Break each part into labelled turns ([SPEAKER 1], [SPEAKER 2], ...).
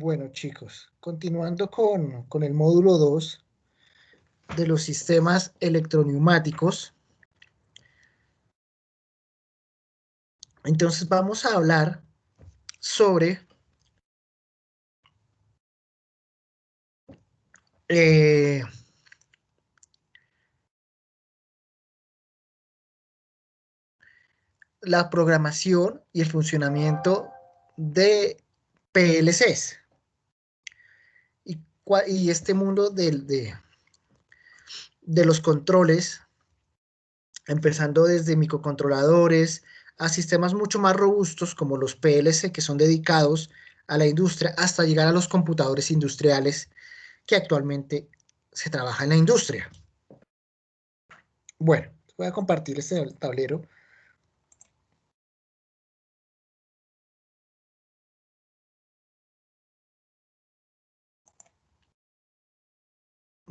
[SPEAKER 1] Bueno, chicos, continuando con el módulo 2 de los sistemas electroneumáticos, entonces vamos a hablar sobre la programación y el funcionamiento de PLCs y este mundo de los controles, empezando desde microcontroladores a sistemas mucho más robustos como los PLC, que son dedicados a la industria, hasta llegar a los computadores industriales que actualmente se trabaja en la industria. Bueno, voy a compartir este tablero.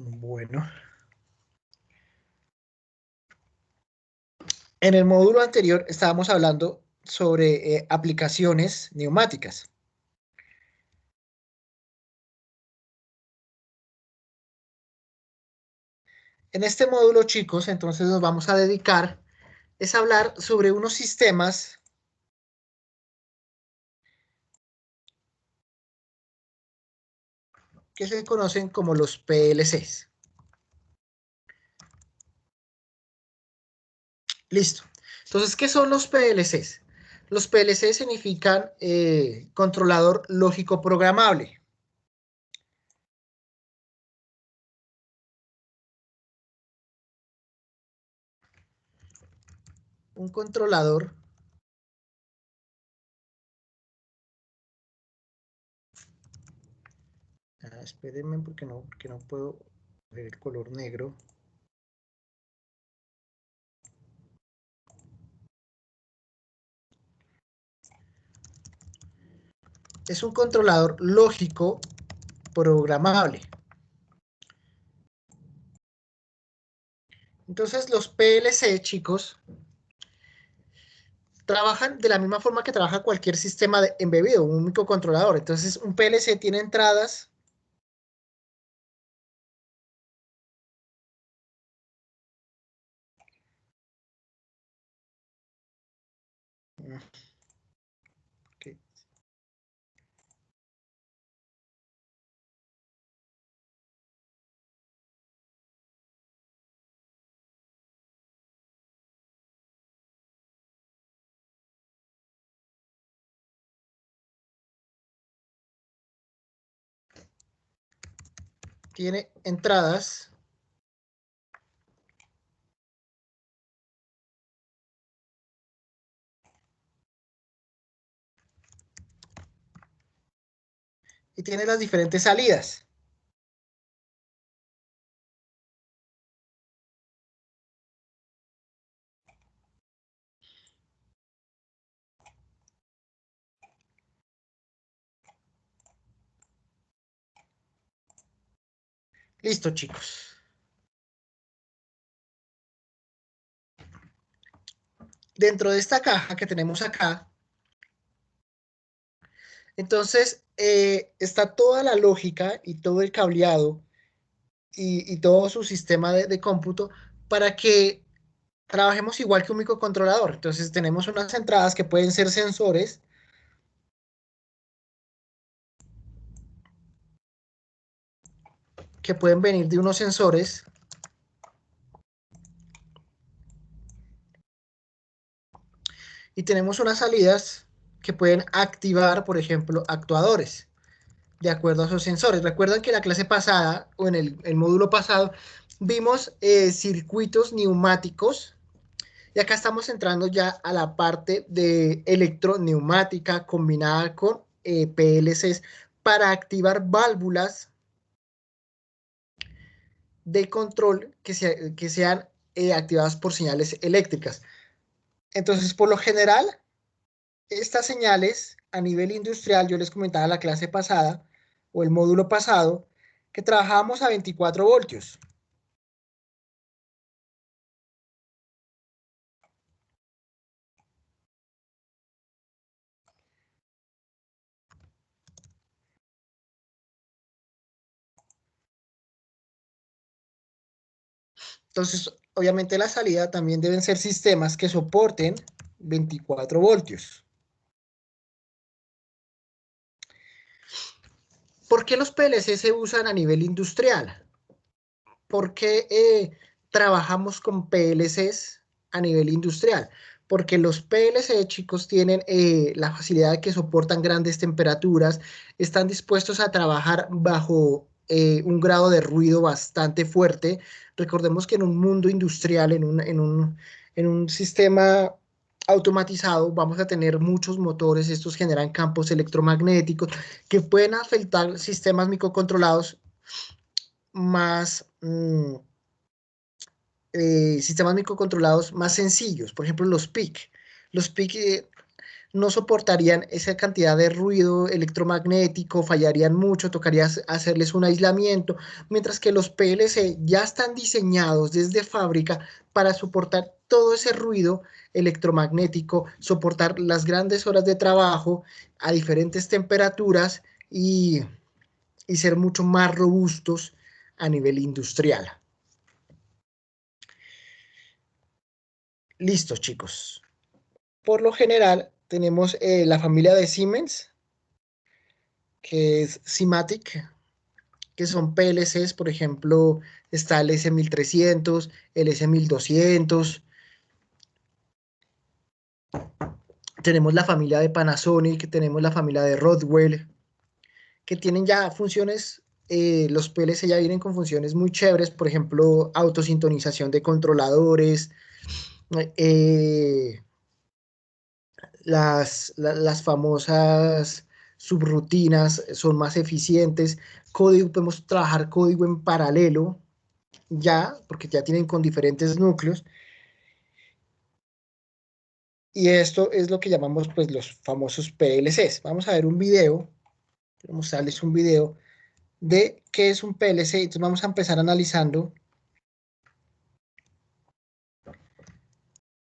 [SPEAKER 1] Bueno, en el módulo anterior estábamos hablando sobre aplicaciones neumáticas. En este módulo, chicos, entonces nos vamos a dedicar es hablar sobre unos sistemas que se conocen como los PLCs. Listo. Entonces, ¿qué son los PLCs? Los PLCs significan controlador lógico programable. Un controlador espérenme porque no puedo ver el color negro. Es un controlador lógico programable. Entonces, los PLC, chicos, trabajan de la misma forma que trabaja cualquier sistema embebido, un microcontrolador. Entonces, un PLC tiene entradas okay. Tiene entradas y tiene las diferentes salidas. Listo, chicos. Dentro de esta caja que tenemos acá, entonces está toda la lógica y todo el cableado y todo su sistema de cómputo para que trabajemos igual que un microcontrolador. Entonces tenemos unas entradas que pueden ser sensores, que pueden venir de unos sensores, y tenemos unas salidas que pueden activar, por ejemplo, actuadores de acuerdo a esos sensores. Recuerdan que en la clase pasada o en el módulo pasado vimos circuitos neumáticos y acá estamos entrando ya a la parte de electroneumática combinada con PLCs para activar válvulas de control que sean activadas por señales eléctricas. Entonces, por lo general, estas señales a nivel industrial, yo les comentaba la clase pasada o el módulo pasado, que trabajábamos a 24 voltios. Entonces, obviamente la salida también deben ser sistemas que soporten 24 voltios. ¿Por qué los PLC se usan a nivel industrial? ¿Por qué trabajamos con PLCs a nivel industrial? Porque los PLC, chicos, tienen la facilidad de que soportan grandes temperaturas, están dispuestos a trabajar bajo un grado de ruido bastante fuerte. Recordemos que en un mundo industrial, en un sistema automatizado, vamos a tener muchos motores, estos generan campos electromagnéticos que pueden afectar sistemas microcontrolados más... sistemas microcontrolados más sencillos, por ejemplo los PIC. Los PIC no soportarían esa cantidad de ruido electromagnético, fallarían mucho, tocaría hacerles un aislamiento, mientras que los PLC ya están diseñados desde fábrica para soportar todo ese ruido electromagnético, soportar las grandes horas de trabajo a diferentes temperaturas y ser mucho más robustos a nivel industrial. Listo, chicos. Por lo general, tenemos la familia de Siemens, que es Simatic, que son PLCs, por ejemplo, está el S1300, el S1200. Tenemos la familia de Panasonic, tenemos la familia de Rockwell, que tienen ya funciones, los PLC ya vienen con funciones muy chéveres, por ejemplo, autosintonización de controladores, eh, las famosas subrutinas son más eficientes, código, podemos trabajar código en paralelo ya, porque ya tienen con diferentes núcleos, y esto es lo que llamamos pues los famosos PLCs. Vamos a ver un video, quiero mostrarles un video de qué es un PLC, entonces vamos a empezar analizando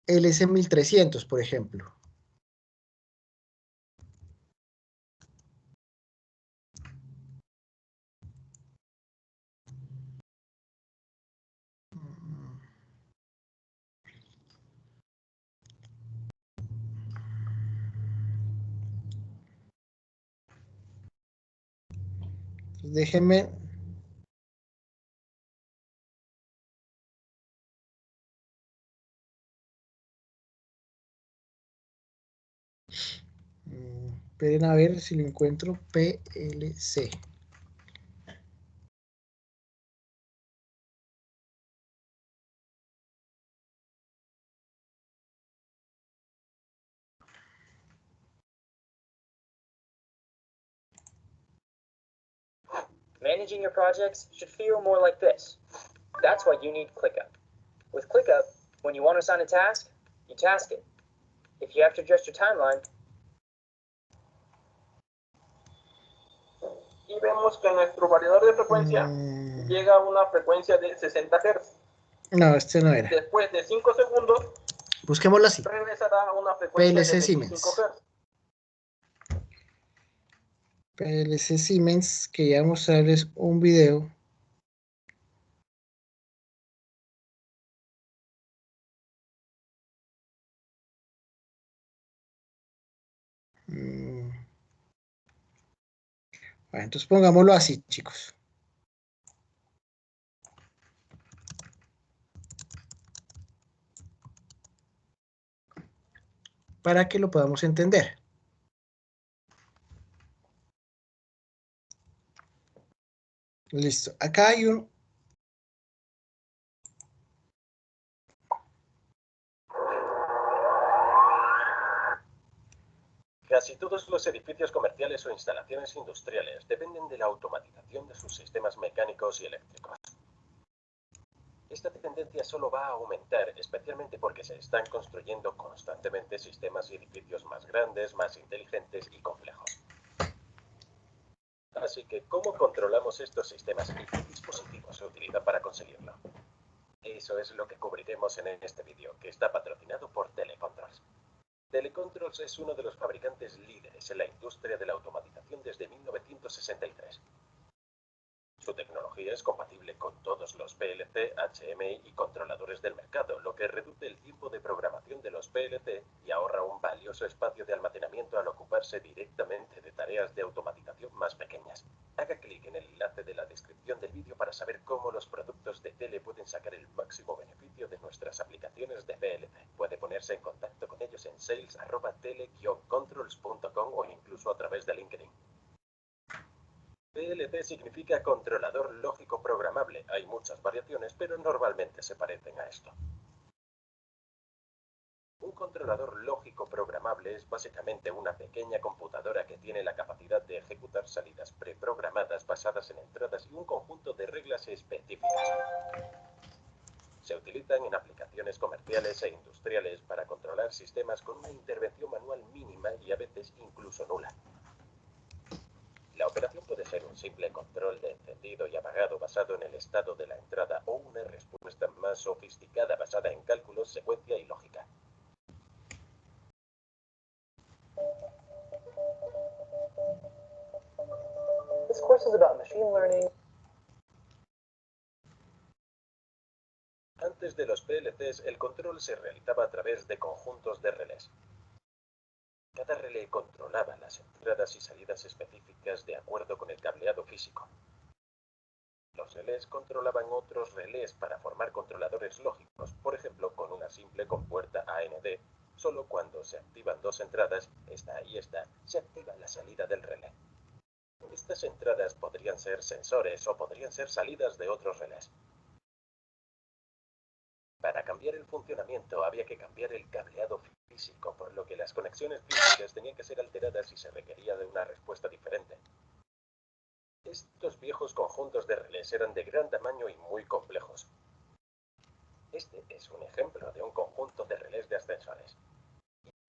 [SPEAKER 1] el S1300, por ejemplo. Entonces, déjenme... esperen a ver si lo encuentro, PLC.
[SPEAKER 2] Managing your projects should feel more like this. That's why you need ClickUp. With ClickUp, when you want to assign a task, you task it. If you have to adjust your timeline,
[SPEAKER 3] y vemos que nuestro variador de frecuencia llega a una frecuencia de 60 Hz.
[SPEAKER 1] No, este no era.
[SPEAKER 3] Después de 5 segundos,
[SPEAKER 1] busquémoslo así.
[SPEAKER 3] regresará a una frecuencia
[SPEAKER 1] PLC
[SPEAKER 3] de
[SPEAKER 1] Siemens.
[SPEAKER 3] 25 Hz.
[SPEAKER 1] PLC Siemens, quería mostrarles un video. Bueno, entonces pongámoslo así, chicos. Para que lo podamos entender. Listo. Acá hay un...
[SPEAKER 4] Casi todos los edificios comerciales o instalaciones industriales dependen de la automatización de sus sistemas mecánicos y eléctricos. Esta tendencia solo va a aumentar, especialmente porque se están construyendo constantemente sistemas y edificios más grandes, más inteligentes y complejos. Así que, ¿cómo controlamos estos sistemas y qué dispositivos se utilizan para conseguirlo? Eso es lo que cubriremos en este vídeo, que está patrocinado por Telecontrols. Telecontrols es uno de los fabricantes líderes en la industria de la automatización desde 1963. Su tecnología es compatible con todos los PLC, HMI y controladores del mercado, lo que reduce el tiempo de programación de los PLC y ahorra un valioso espacio de almacenamiento al ocuparse directamente de tareas de automatización más pequeñas. Haga clic en el enlace de la descripción del vídeo para saber cómo los productos de Tele pueden sacar el máximo beneficio de nuestras aplicaciones de PLC. Puede ponerse en contacto con ellos en sales@tele-controls.com o incluso a través de LinkedIn. PLC significa controlador lógico programable. Hay muchas variaciones, pero normalmente se parecen a esto. Un controlador lógico programable es básicamente una pequeña computadora que tiene la capacidad de ejecutar salidas preprogramadas basadas en entradas y un conjunto de reglas específicas. Se utilizan en aplicaciones comerciales e industriales para controlar sistemas con una intervención manual mínima y a veces incluso nula. La operación puede ser un simple control de encendido y apagado basado en el estado de la entrada o una respuesta más sofisticada basada en cálculos, secuencia y lógica.
[SPEAKER 2] This course is about machine learning.
[SPEAKER 4] Antes de los PLCs, el control se realizaba a través de conjuntos de relés. Cada relé controlaba las entradas y salidas específicas de acuerdo con el cableado físico. Los relés controlaban otros relés para formar controladores lógicos, por ejemplo, con una simple compuerta AND. Solo cuando se activan dos entradas, esta y esta, se activa la salida del relé. Estas entradas podrían ser sensores o podrían ser salidas de otros relés. Para cambiar el funcionamiento había que cambiar el cableado físico, por lo que las conexiones físicas tenían que ser alteradas y se requería de una respuesta diferente. Estos viejos conjuntos de relés eran de gran tamaño y muy complejos. Este es un ejemplo de un conjunto de relés de ascensores.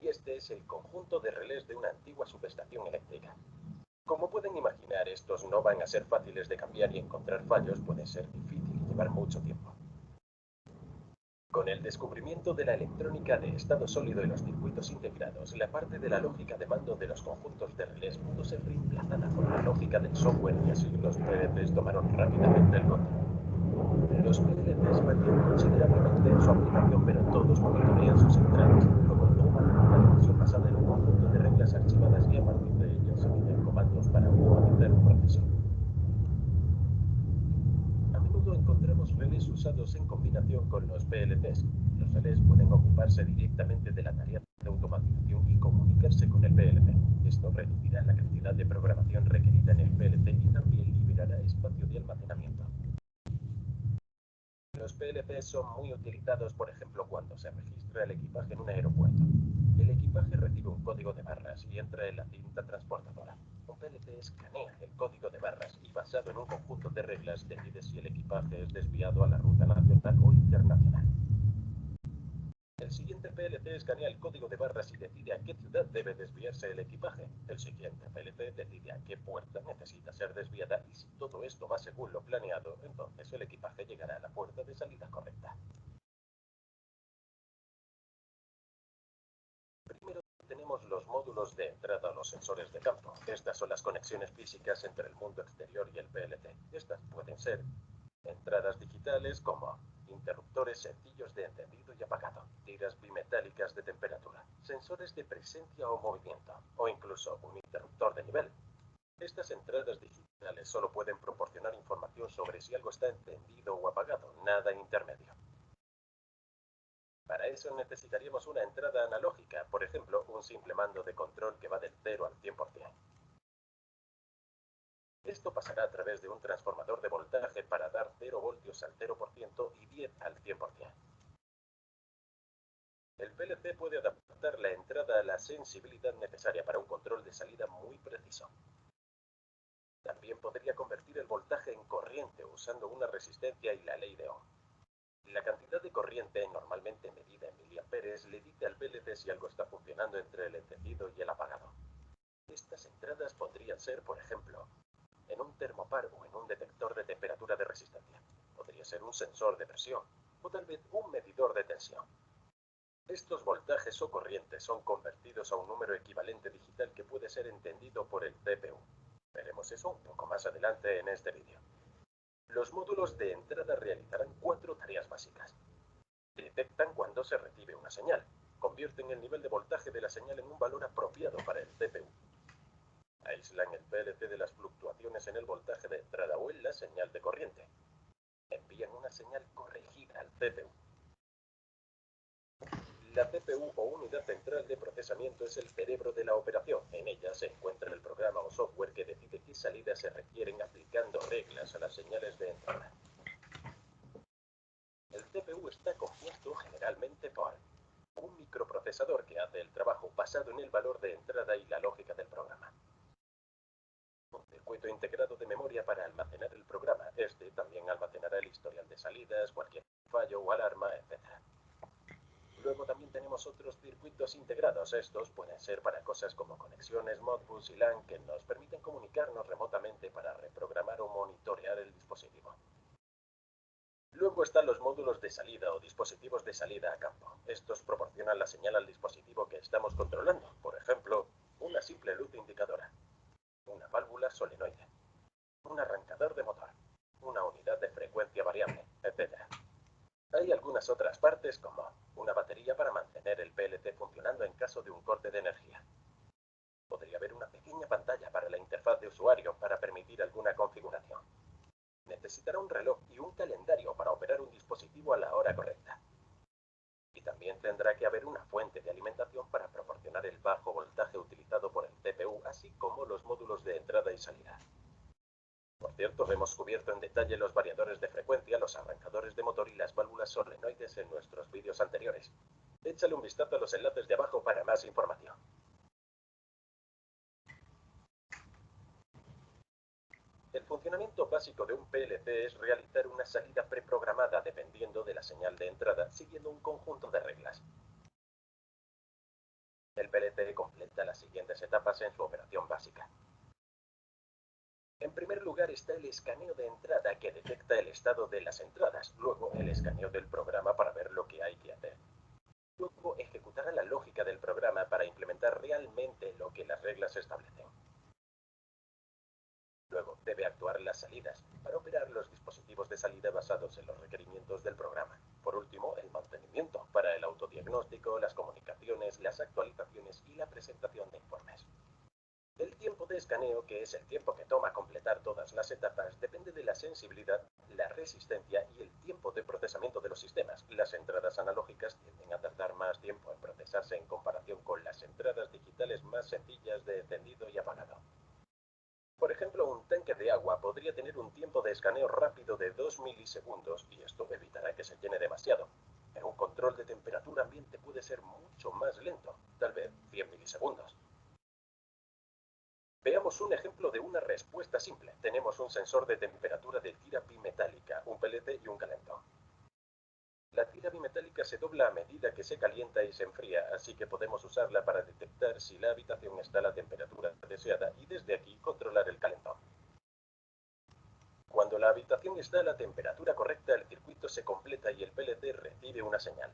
[SPEAKER 4] Y este es el conjunto de relés de una antigua subestación eléctrica. Como pueden imaginar, estos no van a ser fáciles de cambiar y encontrar fallos puede ser difícil y llevar mucho tiempo. Con el descubrimiento de la electrónica de estado sólido y los circuitos integrados, la parte de la lógica de mando de los conjuntos de relés pudo ser reemplazada por la lógica del software y así los PLCs tomaron rápidamente el control. Los PLCs varían considerablemente en su aplicación, pero todos monitorean sus entradas, luego toman una decisión basada en un conjunto de reglas archivadas y a partir de ellas se emiten comandos para automatizar un proceso. A menudo encontramos relés usados en combinación con los PLCs. Los relés pueden ocuparse directamente de la tarea de automatización y comunicarse con el PLC. Esto reducirá la cantidad de programación requerida en el PLC y también liberará espacio de almacenamiento. Los PLCs son muy utilizados, por ejemplo, cuando se registra el equipaje en un aeropuerto. El equipaje recibe un código de barras y entra en la cinta transportadora. Un PLC escanea el código de barras y, basado en un conjunto de reglas, decide si el equipaje es desviado a la ruta nacional o internacional. El siguiente PLC escanea el código de barras y decide a qué ciudad debe desviarse el equipaje. El siguiente PLC decide a qué puerta necesita ser desviada y si todo esto va según lo planeado, entonces el equipaje llegará a la puerta de salida correcta. Primero tenemos los módulos de entrada o los sensores de campo. Estas son las conexiones físicas entre el mundo exterior y el PLC. Estas pueden ser entradas digitales como interruptores sencillos de encendido y apagado, tiras bimetálicas de temperatura, sensores de presencia o movimiento, o incluso un interruptor de nivel. Estas entradas digitales solo pueden proporcionar información sobre si algo está encendido o apagado, nada intermedio. Para eso necesitaríamos una entrada analógica, por ejemplo, un simple mando de control que va del 0 al 100%. Esto pasará a través de un transformador de voltaje para dar 0 voltios al 0% y 10 al 100%. El PLC puede adaptar la entrada a la sensibilidad necesaria para un control de salida muy preciso. También podría convertir el voltaje en corriente usando una resistencia y la ley de Ohm. La cantidad de corriente, normalmente medida en miliamperes, le dice al PLC si algo está funcionando entre el encendido y el apagado. Estas entradas podrían ser, por ejemplo, en un termopar o en un detector de temperatura de resistencia. Podría ser un sensor de presión o tal vez un medidor de tensión. Estos voltajes o corrientes son convertidos a un número equivalente digital que puede ser entendido por el CPU. Veremos eso un poco más adelante en este vídeo. Los módulos de entrada realizarán 4 tareas básicas. Detectan cuando se recibe una señal. Convierten el nivel de voltaje de la señal en un valor apropiado para el CPU. Aíslan el PLC de las fluctuaciones en el voltaje de entrada o en la señal de corriente. Envían una señal corregida al CPU. La CPU o unidad central de procesamiento es el cerebro de la operación. En ella se encuentra el programa o software que decide qué salidas se requieren aplicando reglas a las señales de entrada. El CPU está compuesto generalmente por un microprocesador que hace el trabajo basado en el valor de entrada y la lógica del programa. Un circuito integrado de memoria para almacenar el programa. Este también almacenará el historial de salidas, cualquier fallo o alarma, etc. Luego también tenemos otros circuitos integrados. Estos pueden ser para cosas como conexiones Modbus y LAN que nos permiten comunicarnos remotamente para reprogramar o monitorear el dispositivo. Luego están los módulos de salida o dispositivos de salida a campo. Estos proporcionan la señal al dispositivo que estamos controlando. Por ejemplo, una simple luz indicadora, una válvula solenoide, un arrancador de motor, una unidad de frecuencia variable, etc. Hay algunas otras partes como una batería para mantener el PLC funcionando en caso de un corte de energía. Podría haber una pequeña pantalla para la interfaz de usuario para permitir alguna configuración. Necesitará un reloj y un calendario para operar un dispositivo a la hora correcta. Y también tendrá que haber una fuente de alimentación para proporcionar el bajo voltaje utilizado por el CPU, así como los módulos de entrada y salida. Por cierto, hemos cubierto en detalle los variadores de frecuencia, los arrancadores de motor y las válvulas solenoides en nuestros vídeos anteriores. Échale un vistazo a los enlaces de abajo para más información. El funcionamiento básico de un PLC es realizar una salida preprogramada dependiendo de la señal de entrada, siguiendo un conjunto de reglas. El PLC completa las siguientes etapas en su operación básica. En primer lugar está el escaneo de entrada que detecta el estado de las entradas, luego el escaneo del programa para ver lo que hay que hacer. Luego ejecutará la lógica del programa para implementar realmente lo que las reglas establecen. Luego debe actuar las salidas para operar los dispositivos de salida basados en los requerimientos del programa. Por último, el mantenimiento para el autodiagnóstico, las comunicaciones, las actualizaciones y la presentación de informes. El tiempo de escaneo, que es el tiempo que toma completar todas las etapas, depende de la sensibilidad, la resistencia y el tiempo de procesamiento de los sistemas. Las entradas analógicas tienden a tardar más tiempo en procesarse en comparación con las entradas digitales más sencillas de encendido y apagado. Por ejemplo, un tanque de agua podría tener un tiempo de escaneo rápido de 2 milisegundos y esto evitará que se llene demasiado. Pero un control de temperatura ambiente puede ser mucho más lento, tal vez 100 milisegundos. Veamos un ejemplo de una respuesta simple. Tenemos un sensor de temperatura de tira bimetálica, un pelete y un calentón. La tira bimetálica se dobla a medida que se calienta y se enfría, así que podemos usarla para detectar si la habitación está a la temperatura deseada y desde aquí controlar el calentón. Cuando la habitación está a la temperatura correcta, el circuito se completa y el PLC recibe una señal,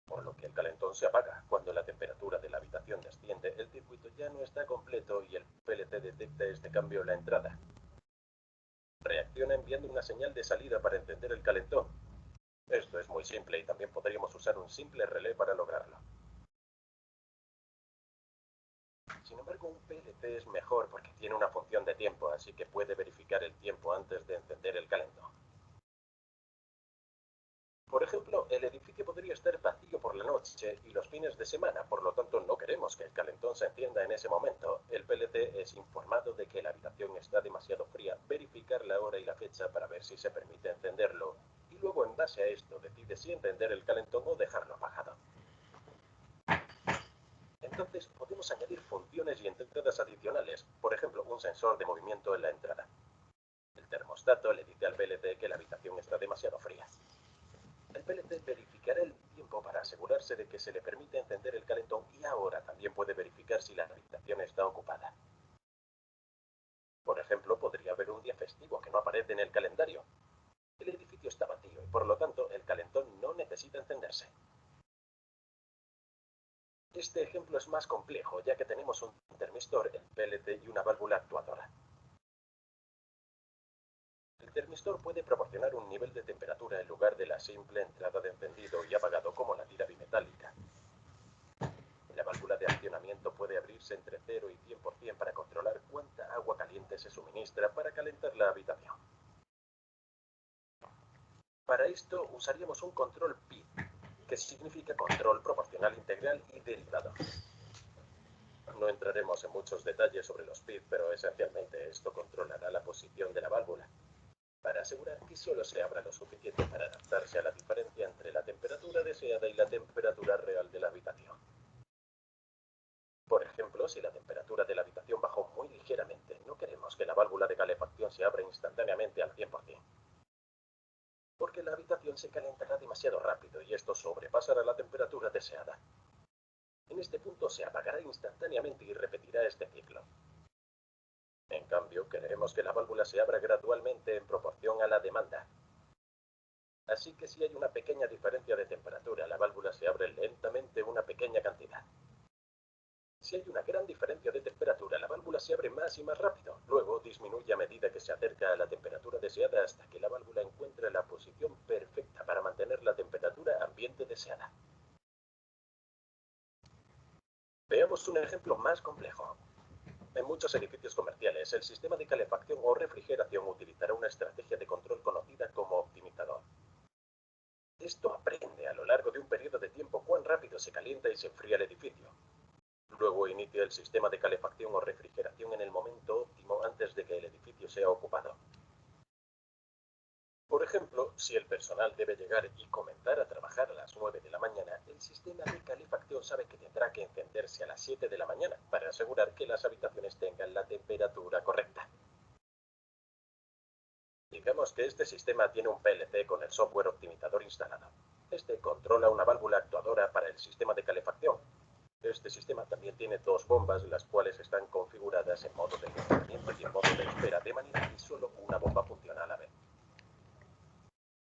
[SPEAKER 4] por lo que el calentón se apaga. Cuando la temperatura de la habitación desciende, el circuito ya no está completo y el PLC detecta este cambio en la entrada. Reacciona enviando una señal de salida para encender el calentón. Esto es muy simple y también podríamos usar un simple relé para lograrlo. Sin embargo, un PLC es mejor porque tiene una función de tiempo, así que puede verificar el tiempo antes de encender el calentón. Por ejemplo, el edificio podría estar vacío por la noche y los fines de semana, por lo tanto no queremos que el calentón se encienda en ese momento. El PLC es informado de que la habitación está demasiado fría, verificar la hora y la fecha para ver si se permite encenderlo, y luego en base a esto decide si encender el calentón o dejarlo apagado. Entonces podemos añadir funciones y entradas adicionales, por ejemplo un sensor de movimiento en la entrada. El termostato le dice al PLC que la habitación está demasiado fría. El PLC verificará el tiempo para asegurarse de que se le permite encender el calentón y ahora también puede verificar si la habitación está ocupada. Por ejemplo, podría haber un día festivo que no aparece en el calendario. El edificio está vacío y por lo tanto el calentón no necesita encenderse. Este ejemplo es más complejo ya que tenemos un termistor, el PLC y una válvula actuadora. El termistor puede proporcionar un nivel de temperatura en lugar de la simple entrada de encendido y apagado como la tira bimetálica. La válvula de accionamiento puede abrirse entre 0 y 100% para controlar cuánta agua caliente se suministra para calentar la habitación. Para esto usaríamos un control PID, que significa control proporcional integral y derivado. No entraremos en muchos detalles sobre los PID, pero esencialmente esto controlará la posición de la válvula, para asegurar que solo se abra lo suficiente para adaptarse a la diferencia entre la temperatura deseada y la temperatura real de la habitación. Por ejemplo, si la temperatura de la habitación bajó muy ligeramente, no queremos que la válvula de calefacción se abra instantáneamente al 100%. Porque la habitación se calentará demasiado rápido y esto sobrepasará la temperatura deseada. En este punto se apagará instantáneamente y repetirá este ciclo. En cambio, queremos que la válvula se abra gradualmente en proporción a la demanda. Así que si hay una pequeña diferencia de temperatura, la válvula se abre lentamente una pequeña cantidad. Si hay una gran diferencia de temperatura, la válvula se abre más y más rápido. Luego disminuye a medida que se acerca a la temperatura deseada hasta que la válvula encuentre la posición perfecta para mantener la temperatura ambiente deseada. Veamos un ejemplo más complejo. En muchos edificios comerciales, el sistema de calefacción o refrigeración utilizará una estrategia de control conocida como optimizador. Esto aprende a lo largo de un periodo de tiempo cuán rápido se calienta y se enfría el edificio. Luego inicia el sistema de calefacción o refrigeración en el momento óptimo antes de que el edificio sea ocupado. Por ejemplo, si el personal debe llegar y comenzar a trabajar a las 9 de la mañana, el sistema de calefacción sabe que tendrá que encenderse a las 7 de la mañana para asegurar que las habitaciones tengan la temperatura correcta. Digamos que este sistema tiene un PLC con el software optimizador instalado. Este controla una válvula actuadora para el sistema de calefacción. Este sistema también tiene dos bombas, las cuales están configuradas en modo de funcionamiento y en modo de espera, de manera que solo una bomba funciona a la vez.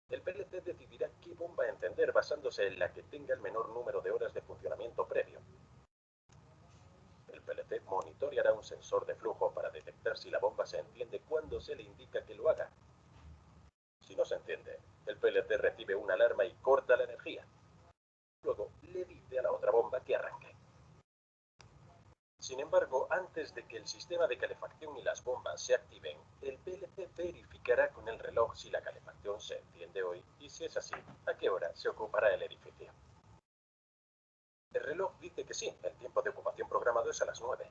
[SPEAKER 4] El PLC decidirá qué bomba encender basándose en la que tenga el menor número de horas de funcionamiento previo. El PLC monitoreará un sensor de flujo para detectar si la bomba se enciende cuando se le indica que lo haga. Si no se enciende, el PLC recibe una alarma y corta la energía. Luego le dice a la otra bomba que arranque. Sin embargo, antes de que el sistema de calefacción y las bombas se activen, el PLC verificará con el reloj si la calefacción se enciende hoy y, si es así, a qué hora se ocupará el edificio. El reloj dice que sí, el tiempo de ocupación programado es a las 9.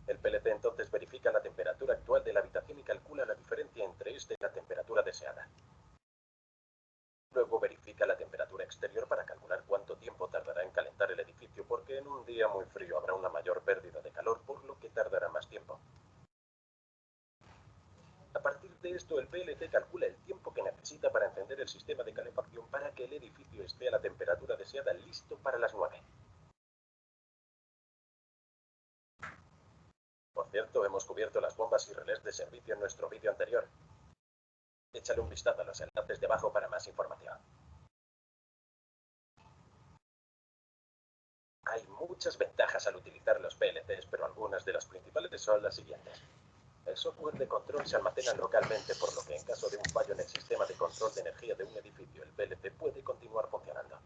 [SPEAKER 4] El PLC entonces verifica la temperatura actual de la habitación y calcula la diferencia entre esta y la temperatura deseada. Luego verifica la temperatura exterior para calcular cuánto tiempo tardará en calentar el edificio, porque en un día muy frío habrá una mayor pérdida de calor, por lo que tardará más tiempo. A partir de esto, el PLC calcula el tiempo que necesita para encender el sistema de calefacción para que el edificio esté a la temperatura deseada listo para las 9. Por cierto, hemos cubierto las bombas y relés de servicio en nuestro vídeo anterior. Échale un vistazo a los enlaces debajo para más información. Hay muchas ventajas al utilizar los PLCs, pero algunas de las principales son las siguientes. El software de control se almacena localmente, por lo que en caso de un fallo en el sistema de control de energía de un edificio, el PLC puede continuar funcionando.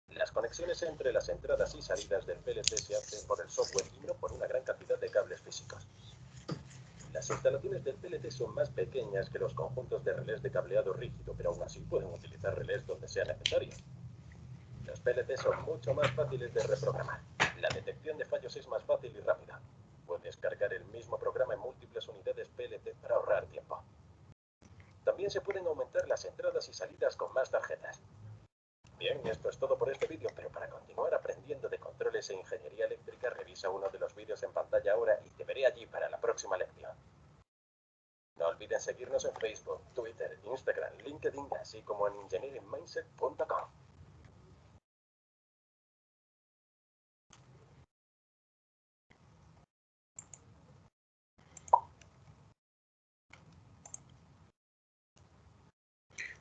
[SPEAKER 4] Las conexiones entre las entradas y salidas del PLC se hacen por el software y no por una gran cantidad de cables físicos. Las instalaciones del PLC son más pequeñas que los conjuntos de relés de cableado rígido, pero aún así pueden utilizar relés donde sea necesario. Los PLC son mucho más fáciles de reprogramar. La detección de fallos es más fácil y rápida. Puedes cargar el mismo programa en múltiples unidades PLC para ahorrar tiempo. También se pueden aumentar las entradas y salidas con más tarjetas. Bien, esto es todo por este vídeo, pero para continuar aprendiendo de controles e ingeniería eléctrica, revisa uno de los vídeos en pantalla ahora y te veré allí para la próxima lección. No olviden seguirnos en Facebook, Twitter, Instagram, LinkedIn, así como en engineeringmindset.com.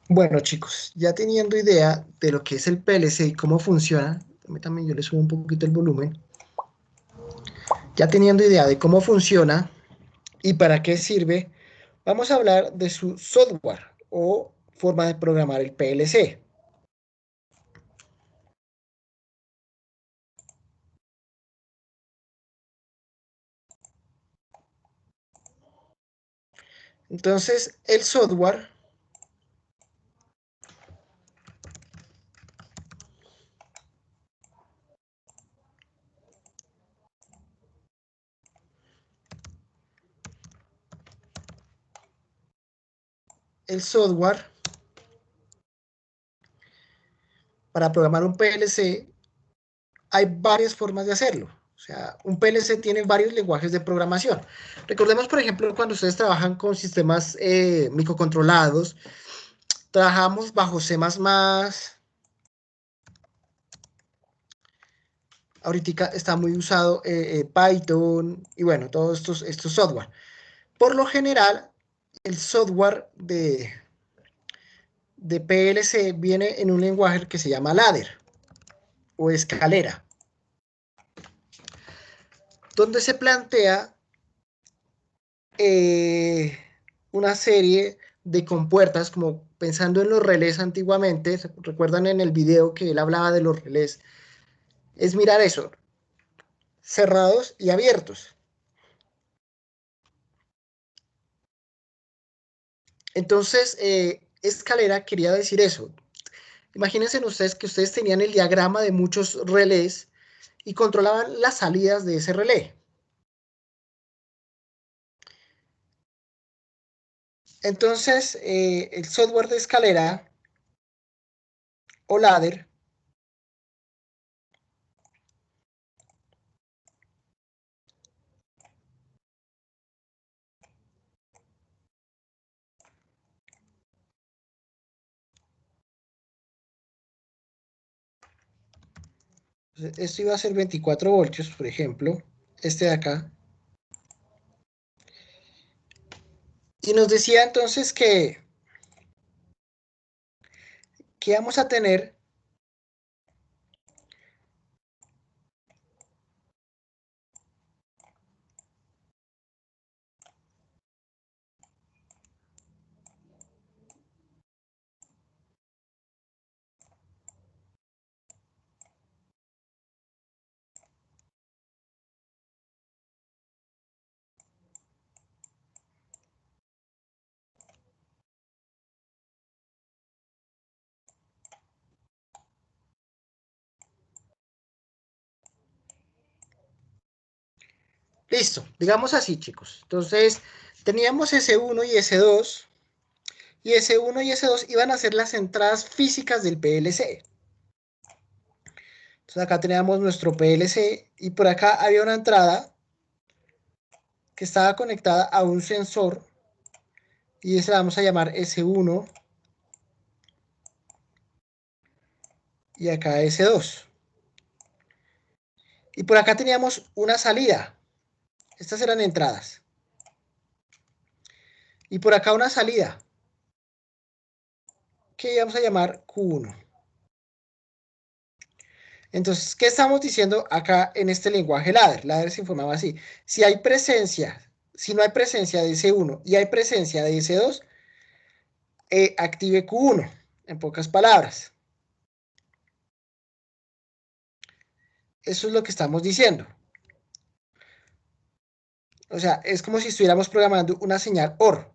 [SPEAKER 1] Bueno, chicos, ya teniendo idea de lo que es el PLC y cómo funciona, también yo le subo un poquito el volumen. Ya teniendo idea de cómo funciona y para qué sirve, Vamos a hablar de su software o forma de programar el PLC. Entonces, el software para programar un PLC hay varias formas de hacerlo. O sea, un PLC tiene varios lenguajes de programación. Recordemos, por ejemplo, cuando ustedes trabajan con sistemas microcontrolados, trabajamos bajo C++, ahorita está muy usado Python y bueno, todos estos software. Por lo general, el software de PLC viene en un lenguaje que se llama ladder o escalera, donde se plantea una serie de compuertas, como pensando en los relés antiguamente. ¿Recuerdan en el video que él hablaba de los relés? Es mirar eso, cerrados y abiertos. Entonces, escalera quería decir eso. Imagínense ustedes que ustedes tenían el diagrama de muchos relés y controlaban las salidas de ese relé. Entonces, el software de escalera o ladder esto iba a ser 24 voltios, por ejemplo, este de acá. Y nos decía entonces que vamos a tener listo, digamos así, chicos. Entonces, teníamos S1 y S2, y S1 y S2 iban a ser las entradas físicas del PLC. Entonces, acá teníamos nuestro PLC, y por acá había una entrada que estaba conectada a un sensor, y ese la vamos a llamar S1, y acá S2. Y por acá teníamos una salida. Estas eran entradas. Y por acá una salida, que vamos a llamar Q1. Entonces, ¿qué estamos diciendo acá en este lenguaje ladder? Ladder se informaba así. Si hay presencia, si no hay presencia de S1 y hay presencia de S2, active Q1, en pocas palabras. Eso es lo que estamos diciendo. O sea, es como si estuviéramos programando una señal OR.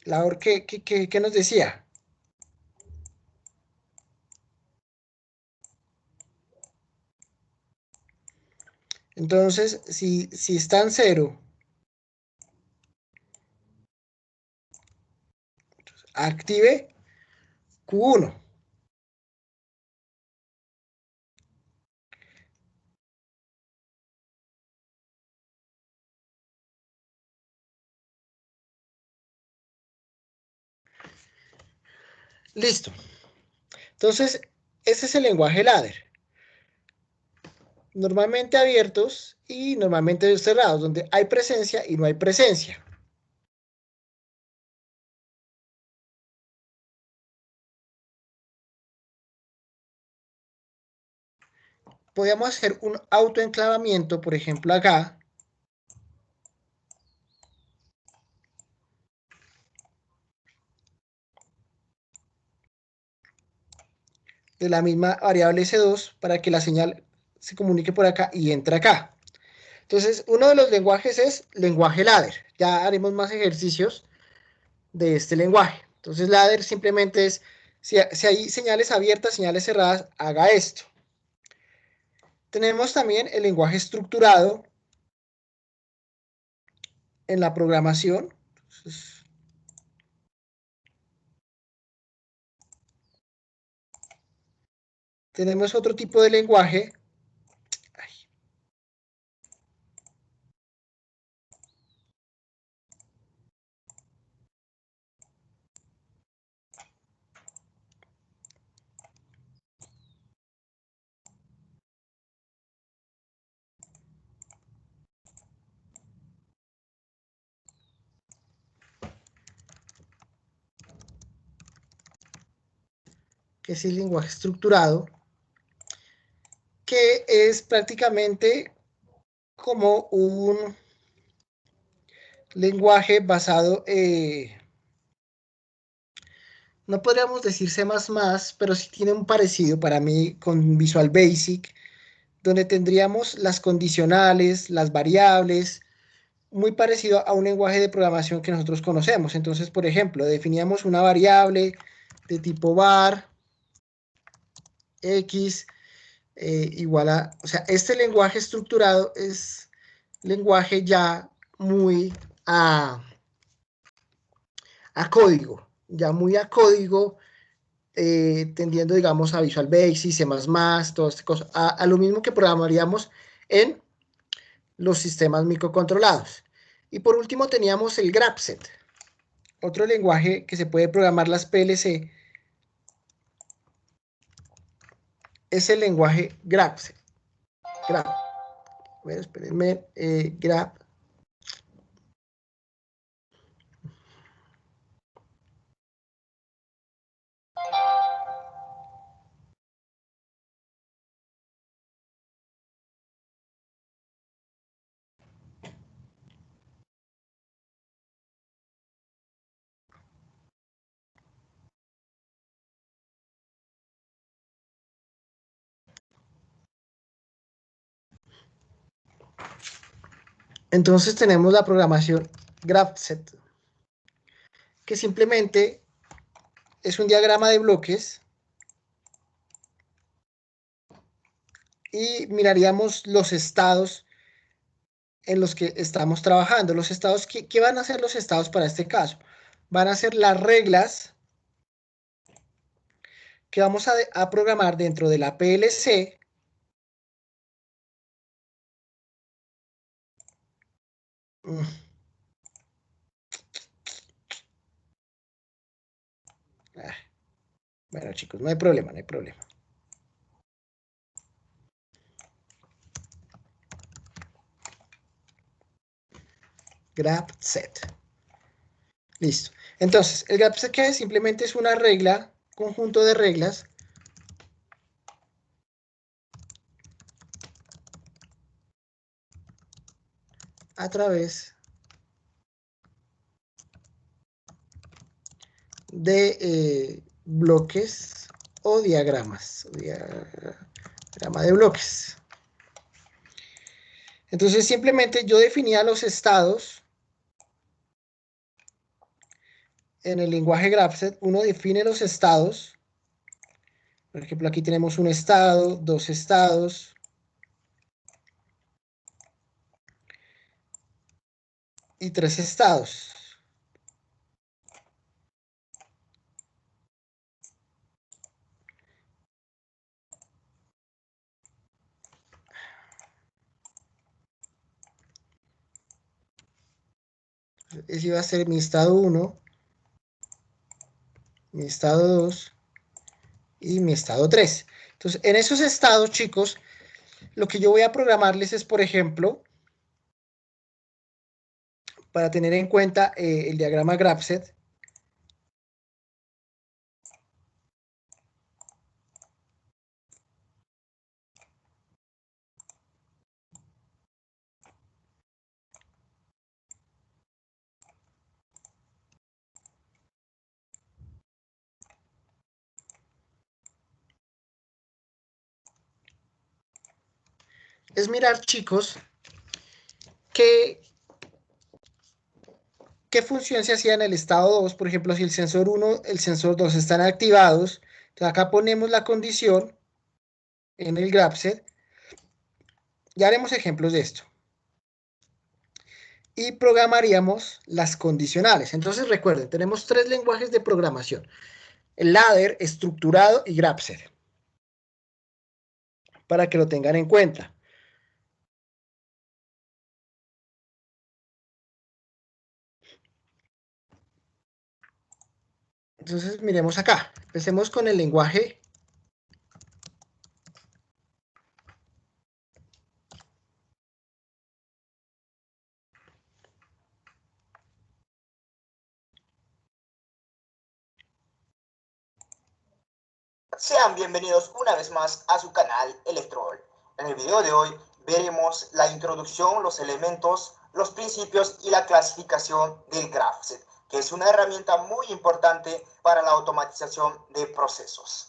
[SPEAKER 1] La OR, ¿qué nos decía? Entonces, si está en 0, active Q1. Listo. Entonces, ese es el lenguaje ladder. Normalmente abiertos y normalmente cerrados, donde hay presencia y no hay presencia. Podríamos hacer un autoenclavamiento, por ejemplo, acá, de la misma variable S2 para que la señal se comunique por acá y entre acá. Entonces, uno de los lenguajes es lenguaje ladder. Ya haremos más ejercicios de este lenguaje. Entonces, ladder simplemente es, si hay señales abiertas, señales cerradas, haga esto. Tenemos también el lenguaje estructurado en la programación. Entonces, tenemos otro tipo de lenguaje. Que es el lenguaje estructurado, que es prácticamente como un lenguaje basado, no podríamos decir C++, pero sí tiene un parecido para mí con Visual Basic, donde tendríamos las condicionales, las variables, muy parecido a un lenguaje de programación que nosotros conocemos. Entonces, por ejemplo, definíamos una variable de tipo var, x, igual a, o sea, este lenguaje estructurado es lenguaje ya muy a código, ya muy a código, tendiendo, digamos, a Visual Basic, C++, todas estas cosas, a lo mismo que programaríamos en los sistemas microcontrolados. Y por último teníamos el Grapset, otro lenguaje que se puede programar las PLC, es el lenguaje Grapset. Grap. A ver, espérenme, Grap. Entonces tenemos la programación Grapset, que simplemente es un diagrama de bloques y miraríamos los estados en los que estamos trabajando. Los estados, ¿qué van a ser los estados para este caso? Van a ser las reglas que vamos a programar dentro de la PLC. Bueno, chicos, no hay problema, no hay problema. Grapset. Listo. Entonces, el Grapset que simplemente es una regla, conjunto de reglas a través de bloques o diagramas. Diagrama de bloques. Entonces, simplemente yo definía los estados en el lenguaje Grapset. Uno define los estados. Por ejemplo, aquí tenemos un estado, dos estados y tres estados. Ese iba a ser mi estado 1, mi estado 2 y mi estado 3. Entonces, en esos estados, chicos, lo que yo voy a programarles es, por ejemplo, para tener en cuenta el diagrama Grapset, es mirar, chicos, qué función se hacía en el estado 2. Por ejemplo, si el sensor 1, el sensor 2 están activados, entonces acá ponemos la condición en el grapset. Ya haremos ejemplos de esto. Y programaríamos las condicionales. Entonces recuerden, tenemos 3 lenguajes de programación: el ladder, estructurado y grapset, para que lo tengan en cuenta. Entonces miremos acá, empecemos con el lenguaje
[SPEAKER 5] Sean bienvenidos una vez más a su canal Electrol. En el video de hoy veremos la introducción, los elementos, los principios y la clasificación del GraphSet, que es una herramienta muy importante para la automatización de procesos.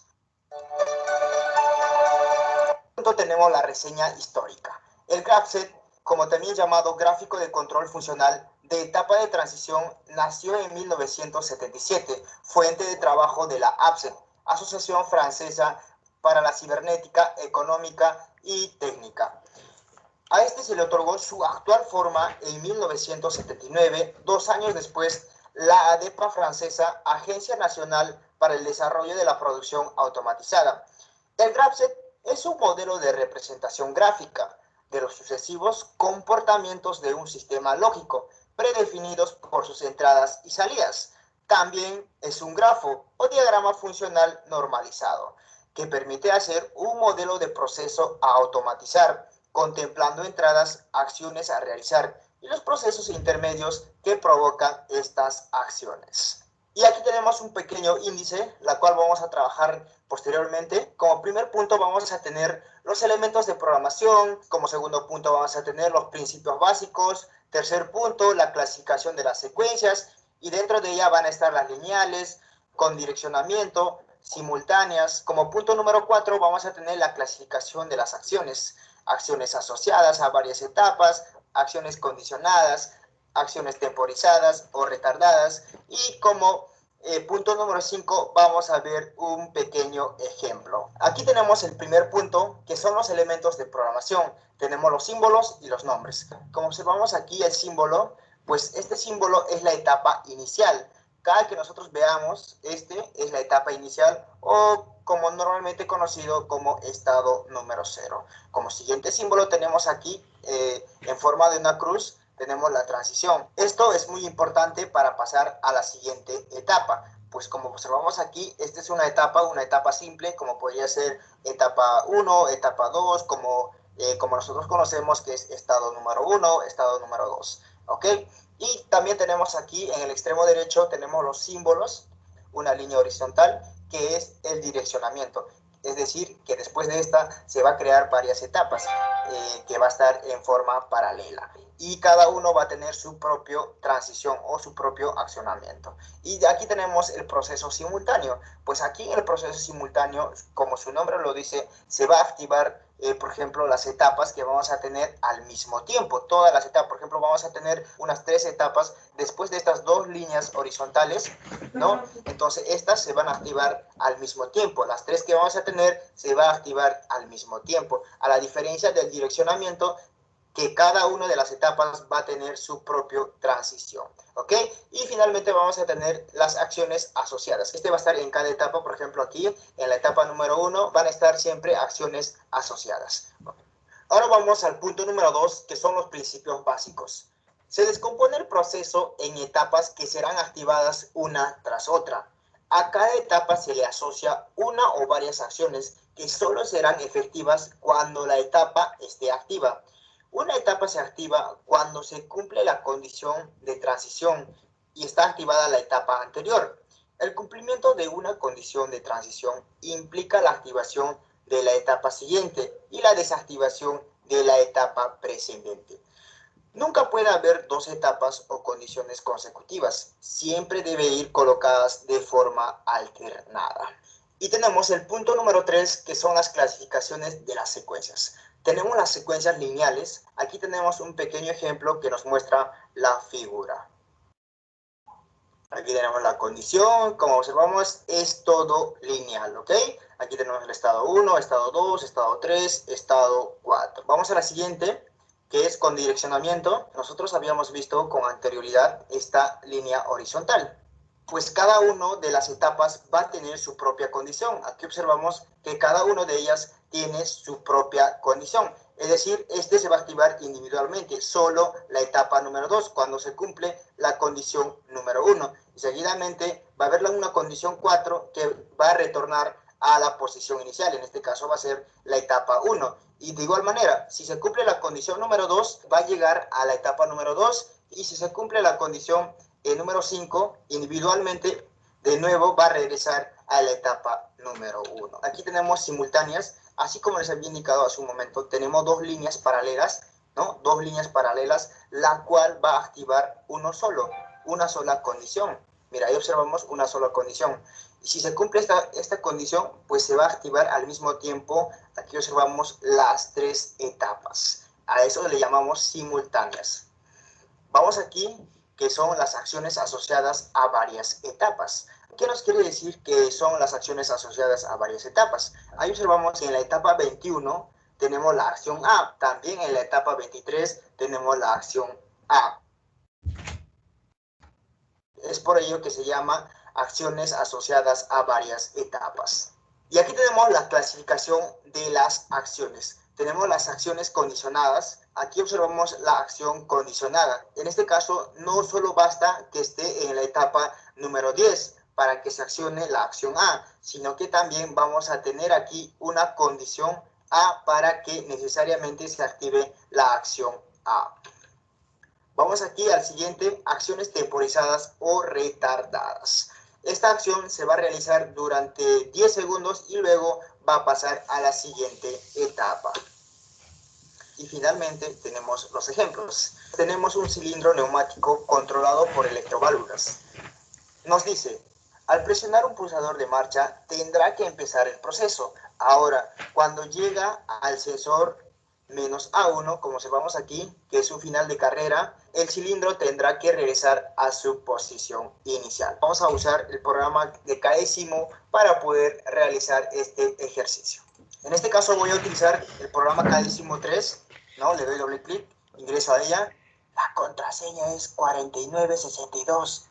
[SPEAKER 5] Tenemos la reseña histórica. El GraphSet, como también llamado gráfico de control funcional de etapa de transición, nació en 1977, fuente de trabajo de la APSET, Asociación Francesa para la Cibernética Económica y Técnica. A este se le otorgó su actual forma en 1979, 2 años después, la ADEPA francesa, Agencia Nacional para el Desarrollo de la Producción Automatizada. El GraphSet es un modelo de representación gráfica de los sucesivos comportamientos de un sistema lógico, predefinidos por sus entradas y salidas. También es un grafo o diagrama funcional normalizado, que permite hacer un modelo de proceso a automatizar, contemplando entradas, acciones a realizar y los procesos intermedios que provocan estas acciones. Y aquí tenemos un pequeño índice, la cual vamos a trabajar posteriormente. Como primer punto vamos a tener los elementos de programación, como segundo punto vamos a tener los principios básicos, tercer punto la clasificación de las secuencias, y dentro de ella van a estar las lineales, con direccionamiento, simultáneas. Como punto número 4 vamos a tener la clasificación de las acciones, acciones asociadas a varias etapas, acciones condicionadas, acciones temporizadas o retardadas, y como punto número 5 vamos a ver un pequeño ejemplo. Aquí tenemos el primer punto, que son los elementos de programación. Tenemos los símbolos y los nombres. Como observamos aquí el símbolo, pues este símbolo es la etapa inicial. Cada que nosotros veamos, este es la etapa inicial, o como normalmente conocido como estado número 0. Como siguiente símbolo tenemos aquí, en forma de una cruz, tenemos la transición. Esto es muy importante para pasar a la siguiente etapa. Pues como observamos aquí, esta es una etapa simple, como podría ser etapa 1, etapa 2, como nosotros conocemos que es estado número 1, estado número 2. ¿Ok? Y también tenemos aquí en el extremo derecho, tenemos los símbolos, una línea horizontal, que es el direccionamiento. Es decir, que después de esta se va a crear varias etapas, que va a estar en forma paralela. Y cada uno va a tener su propia transición o su propio accionamiento. Y aquí tenemos el proceso simultáneo. Pues aquí en el proceso simultáneo, como su nombre lo dice, se va a activar, por ejemplo, las etapas que vamos a tener al mismo tiempo. Todas las etapas, por ejemplo, vamos a tener unas 3 etapas después de estas 2 líneas horizontales, ¿no? Entonces estas se van a activar al mismo tiempo. Las 3 que vamos a tener se va a activar al mismo tiempo. A la diferencia del direccionamiento, que cada una de las etapas va a tener su propia transición, ¿ok? Y finalmente vamos a tener las acciones asociadas. Este va a estar en cada etapa, por ejemplo aquí, en la etapa número 1, van a estar siempre acciones asociadas. Ahora vamos al punto número 2, que son los principios básicos. Se descompone el proceso en etapas que serán activadas una tras otra. A cada etapa se le asocia una o varias acciones que solo serán efectivas cuando la etapa esté activa. Una etapa se activa cuando se cumple la condición de transición y está activada la etapa anterior. El cumplimiento de una condición de transición implica la activación de la etapa siguiente y la desactivación de la etapa precedente. Nunca puede haber 2 etapas o condiciones consecutivas. Siempre debe ir colocadas de forma alternada. Y tenemos el punto número 3, que son las clasificaciones de las secuencias. Tenemos las secuencias lineales. Aquí tenemos un pequeño ejemplo que nos muestra la figura. Aquí tenemos la condición, como observamos es todo lineal, ¿ok? Aquí tenemos el estado 1, estado 2, estado 3, estado 4. Vamos a la siguiente, que es con direccionamiento. Nosotros habíamos visto con anterioridad esta línea horizontal. Pues cada una de las etapas va a tener su propia condición. Aquí observamos que cada una de ellas tiene su propia condición. Es decir, este se va a activar individualmente, solo la etapa número 2, cuando se cumple la condición número 1. Y seguidamente va a haber una condición 4 que va a retornar a la posición inicial. En este caso va a ser la etapa 1. Y de igual manera, si se cumple la condición número 2, va a llegar a la etapa número 2. Y si se cumple la condición número 5, individualmente, de nuevo va a regresar a la etapa número 1. Aquí tenemos simultáneas. Así como les había indicado hace un momento, tenemos dos líneas paralelas, ¿no? Dos líneas paralelas, la cual va a activar una sola condición. Mira, ahí observamos una sola condición. Y si se cumple esta condición, pues se va a activar al mismo tiempo. Aquí observamos las 3 etapas. A eso le llamamos simultáneas. Vamos aquí, que son las acciones asociadas a varias etapas. ¿Qué nos quiere decir que son las acciones asociadas a varias etapas? Ahí observamos que en la etapa 21 tenemos la acción A. También en la etapa 23 tenemos la acción A. Es por ello que se llama acciones asociadas a varias etapas. Y aquí tenemos la clasificación de las acciones. Tenemos las acciones condicionadas. Aquí observamos la acción condicionada. En este caso, no solo basta que esté en la etapa número 10 para que se accione la acción A, sino que también vamos a tener aquí una condición A para que necesariamente se active la acción A. Vamos aquí al siguiente, acciones temporizadas o retardadas. Esta acción se va a realizar durante 10 segundos y luego va a pasar a la siguiente etapa. Y finalmente tenemos los ejemplos. Tenemos un cilindro neumático controlado por electroválvulas. Nos dice, al presionar un pulsador de marcha tendrá que empezar el proceso. Ahora, cuando llega al sensor menos A1, como observamos aquí, que es su final de carrera, el cilindro tendrá que regresar a su posición inicial. Vamos a usar el programa de Kadesimo para poder realizar este ejercicio. En este caso voy a utilizar el programa Kadesimo 3, ¿no? Le doy doble clic, ingreso a ella. La contraseña es 4962.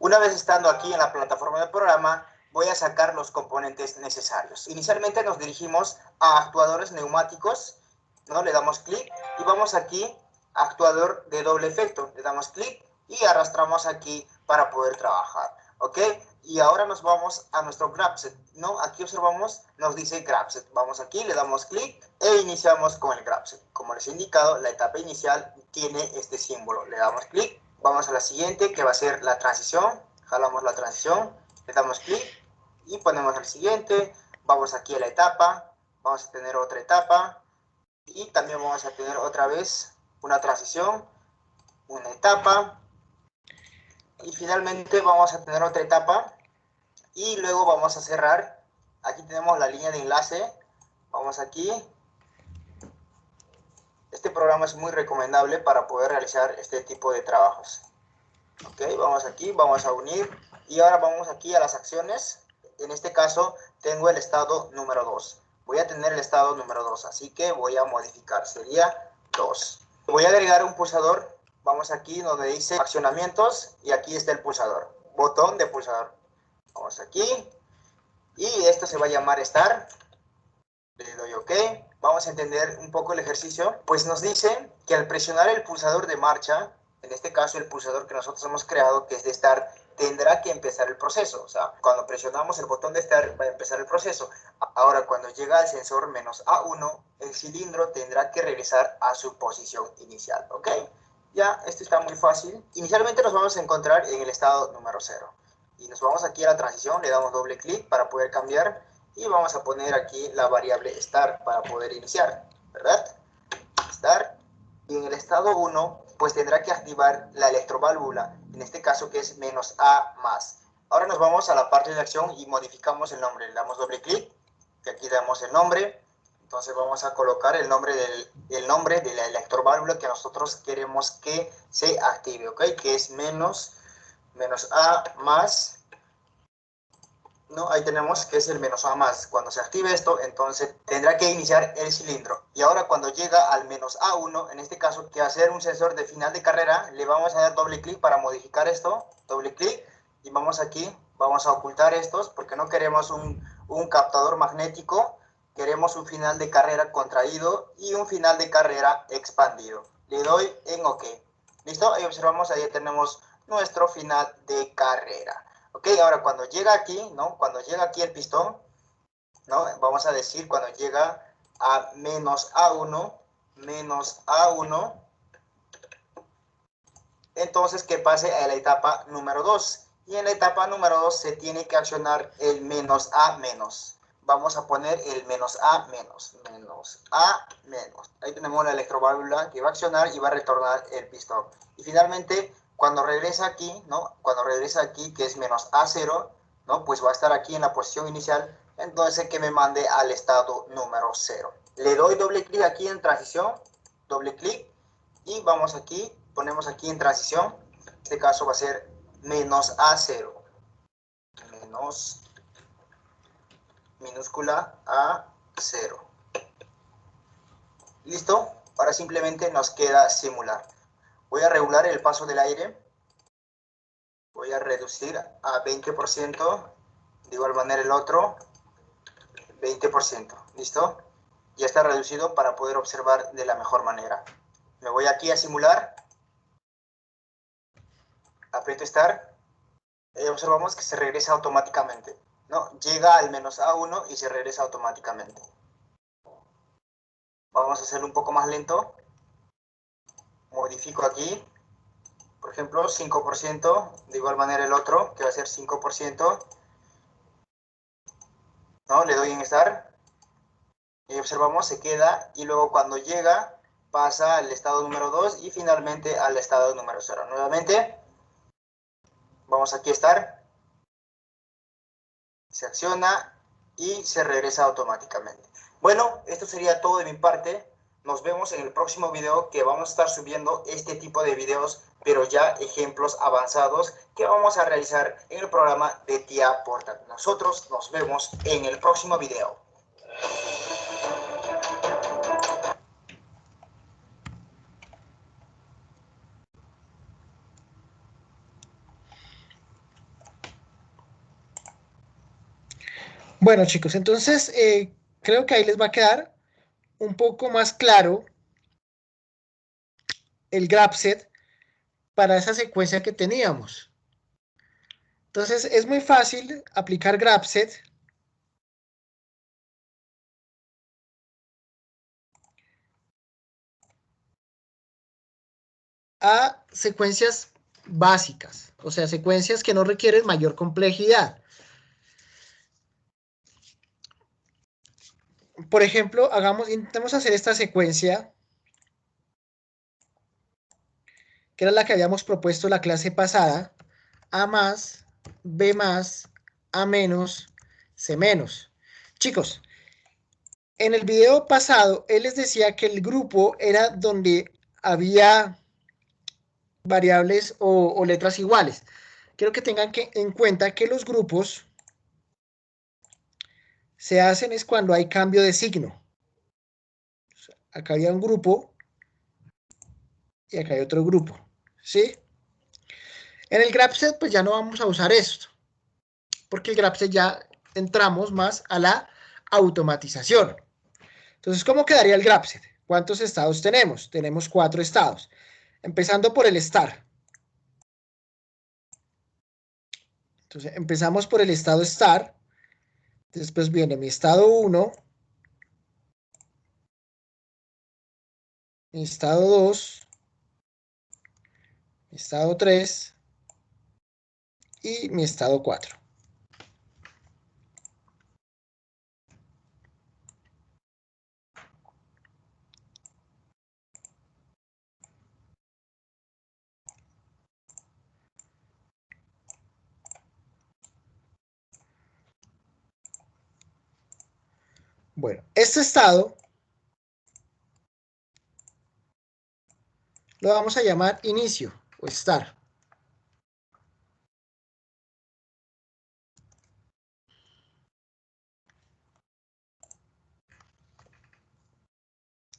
[SPEAKER 5] Una vez estando aquí en la plataforma del programa, voy a sacar los componentes necesarios. Inicialmente nos dirigimos a actuadores neumáticos, ¿no? Le damos clic y vamos aquí a actuador de doble efecto. Le damos clic y arrastramos aquí para poder trabajar, ¿ok? Y ahora nos vamos a nuestro grabset, ¿no? Aquí observamos, nos dice grabset. Vamos aquí, le damos clic e iniciamos con el grabset. Como les he indicado, la etapa inicial tiene este símbolo. Le damos clic. Vamos a la siguiente, que va a ser la transición. Jalamos la transición, le damos clic y ponemos el siguiente. Vamos aquí a la etapa, vamos a tener otra etapa y también vamos a tener otra vez una transición, una etapa y finalmente vamos a tener otra etapa y luego vamos a cerrar. Aquí tenemos la línea de enlace. Vamos aquí. Este programa es muy recomendable para poder realizar este tipo de trabajos. Ok, vamos aquí, vamos a unir y ahora vamos aquí a las acciones. En este caso tengo el estado número 2. Voy a tener el estado número 2, así que voy a modificar, sería 2. Voy a agregar un pulsador. Vamos aquí donde dice accionamientos y aquí está el pulsador, botón de pulsador. Vamos aquí y esto se va a llamar Start. Le doy OK. Vamos a entender un poco el ejercicio. Pues nos dice que al presionar el pulsador de marcha, en este caso el pulsador que nosotros hemos creado, que es de Start, tendrá que empezar el proceso. O sea, cuando presionamos el botón de Start va a empezar el proceso. Ahora, cuando llega al sensor menos A1, el cilindro tendrá que regresar a su posición inicial. ¿Ok? Ya, esto está muy fácil. Inicialmente nos vamos a encontrar en el estado número 0. Y nos vamos aquí a la transición, le damos doble clic para poder cambiar. Y vamos a poner aquí la variable Start para poder iniciar, ¿verdad? Start. Y en el estado 1, pues tendrá que activar la electroválvula, en este caso que es menos A más. Ahora nos vamos a la parte de acción y modificamos el nombre. Le damos doble clic, que aquí damos el nombre, Entonces vamos a colocar el nombre de la electroválvula que nosotros queremos que se active, ¿ok? Que es menos A más, ¿no? Ahí tenemos que es el menos A más. Cuando se active esto, entonces tendrá que iniciar el cilindro. Y ahora cuando llega al menos A1, en este caso, que hacer un sensor de final de carrera, le vamos a dar doble clic para modificar esto, doble clic, y vamos aquí, vamos a ocultar estos, porque no queremos un captador magnético, queremos un final de carrera contraído y un final de carrera expandido. Le doy en OK. ¿Listo? Ahí observamos, ahí tenemos nuestro final de carrera. Ok, ahora cuando llega aquí, ¿no? Cuando llega aquí el pistón, ¿no? Vamos a decir cuando llega a menos A1, entonces que pase a la etapa número 2. Y en la etapa número 2 se tiene que accionar el menos A menos. Vamos a poner el menos A menos. Ahí tenemos la electroválvula que va a accionar y va a retornar el pistón. Y finalmente, cuando regresa aquí, ¿no? Cuando regresa aquí, que es menos A0, ¿no? Pues va a estar aquí en la posición inicial, entonces que me mande al estado número 0. Le doy doble clic aquí en transición, doble clic, y vamos aquí, ponemos aquí en transición, en este caso va a ser menos A0, menos minúscula A0. ¿Listo? Ahora simplemente nos queda simular. Voy a regular el paso del aire. Voy a reducir a 20%. De igual manera el otro, 20%. ¿Listo? Ya está reducido para poder observar de la mejor manera. Me voy aquí a simular. Aprieto Start. Observamos que se regresa automáticamente, ¿no? Llega al menos A1 y se regresa automáticamente. Vamos a hacerlo un poco más lento. Modifico aquí, por ejemplo, 5%, de igual manera el otro, que va a ser 5%, ¿no? Le doy en Start, y observamos, se queda, y luego cuando llega, pasa al estado número 2 y finalmente al estado número 0. Nuevamente, vamos aquí a Start, se acciona y se regresa automáticamente. Bueno, esto sería todo de mi parte. Nos vemos en el próximo video, que vamos a estar subiendo este tipo de videos, pero ya ejemplos avanzados que vamos a realizar en el programa de TIA Portal. Nosotros nos vemos en el próximo video.
[SPEAKER 1] Bueno, chicos, entonces creo que ahí les va a quedar un poco más claro el graph-set para esa secuencia que teníamos. Entonces es muy fácil aplicar graph-set a secuencias básicas, o sea, secuencias que no requieren mayor complejidad. Por ejemplo, intentemos hacer esta secuencia, que era la que habíamos propuesto la clase pasada, A más, B más, A menos, C menos. Chicos, en el video pasado, él les decía que el grupo era donde había variables o letras iguales. Quiero que tengan en cuenta que los grupos se hacen es cuando hay cambio de signo. Acá había un grupo y acá hay otro grupo, ¿sí? En el graph-set pues ya no vamos a usar esto, porque el graph-set ya entramos más a la automatización. Entonces, ¿cómo quedaría el graph-set? ¿Cuántos estados tenemos? Tenemos 4 estados, empezando por el start. Entonces, empezamos por el estado start, después viene mi estado 1, mi estado 2, mi estado 3 y mi estado 4. Bueno, este estado lo vamos a llamar inicio o start.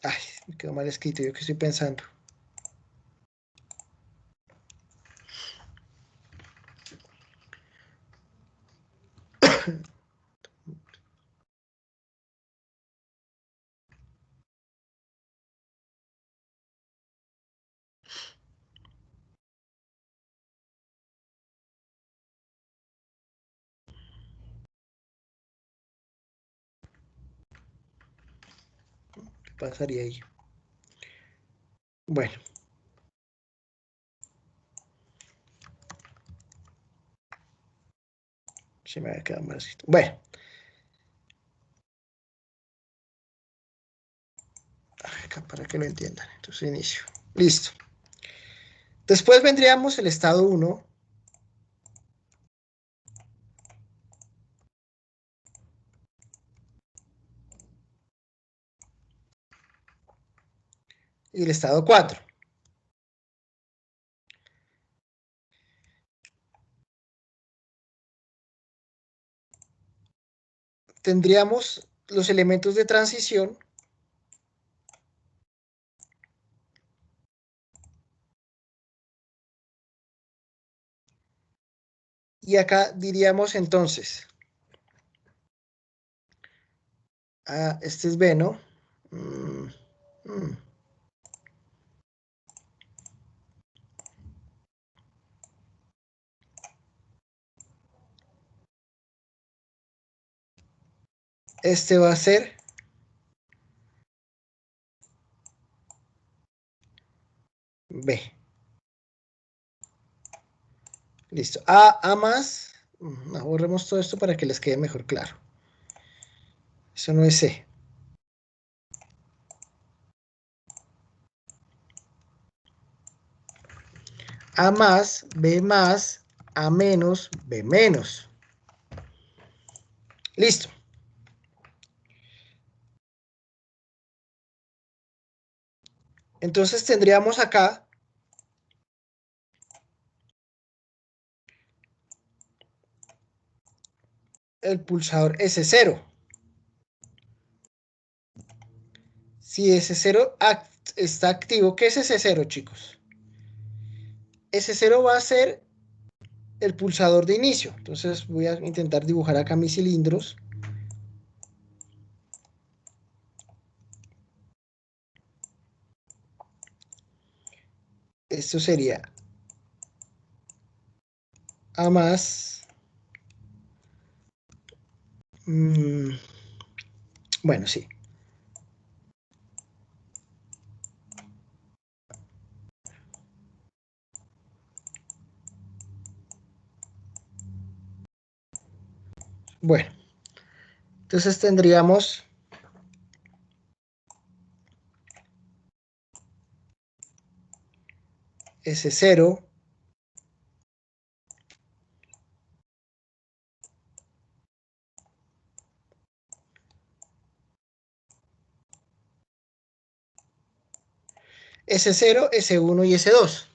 [SPEAKER 1] Ay, me quedó mal escrito, yo que estoy pensando. ¿Qué pasaría ahí? Bueno. Se me había quedado mal escrito. Bueno. Acá para que lo entiendan. Entonces inicio. Listo. Después vendríamos el estado 1. Y el estado 4. Tendríamos los elementos de transición. Y acá diríamos entonces, este es B, ¿no? Este va a ser B. Listo. A más. Borremos todo esto para que les quede mejor claro. Eso no es C. A más, B más, A menos, B menos. Listo. Entonces tendríamos acá el pulsador S0. Si S0 está activo, ¿qué es S0, chicos? S0 va a ser el pulsador de inicio. Entonces voy a intentar dibujar acá mis cilindros. Esto sería A más. Bueno, sí. Bueno, entonces tendríamos S0 S0, S1 y S2.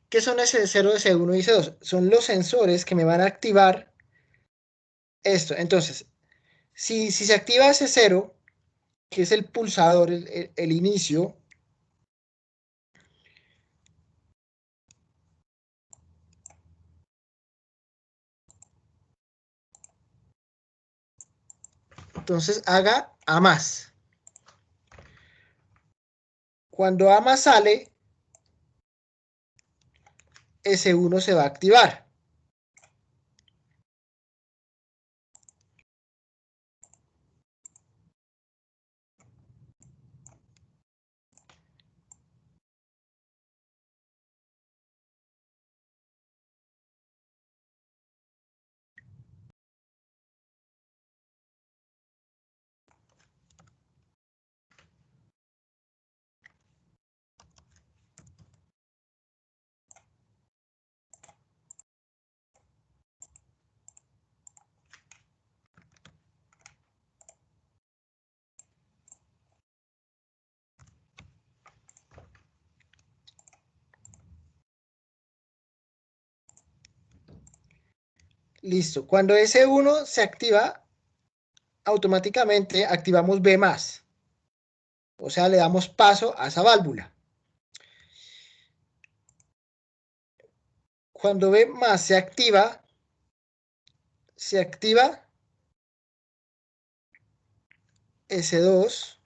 [SPEAKER 1] ¿Qué son S0, S1 y S2? Son los sensores que me van a activar esto. Entonces, si se activa S0, que es el pulsador, el inicio, entonces haga A más. Cuando A más sale, S1 se va a activar. Listo. Cuando S1 se activa, automáticamente activamos B+. O sea, le damos paso a esa válvula. Cuando B+ se activa S2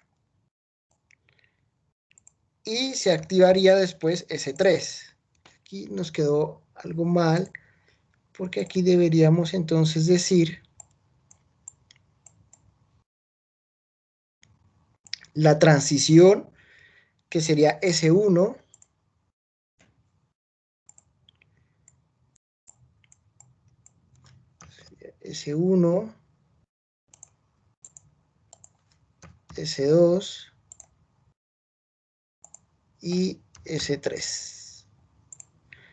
[SPEAKER 1] y se activaría después S3. Aquí nos quedó algo mal, porque aquí deberíamos entonces decir la transición, que sería S1, S1, S2 y S3.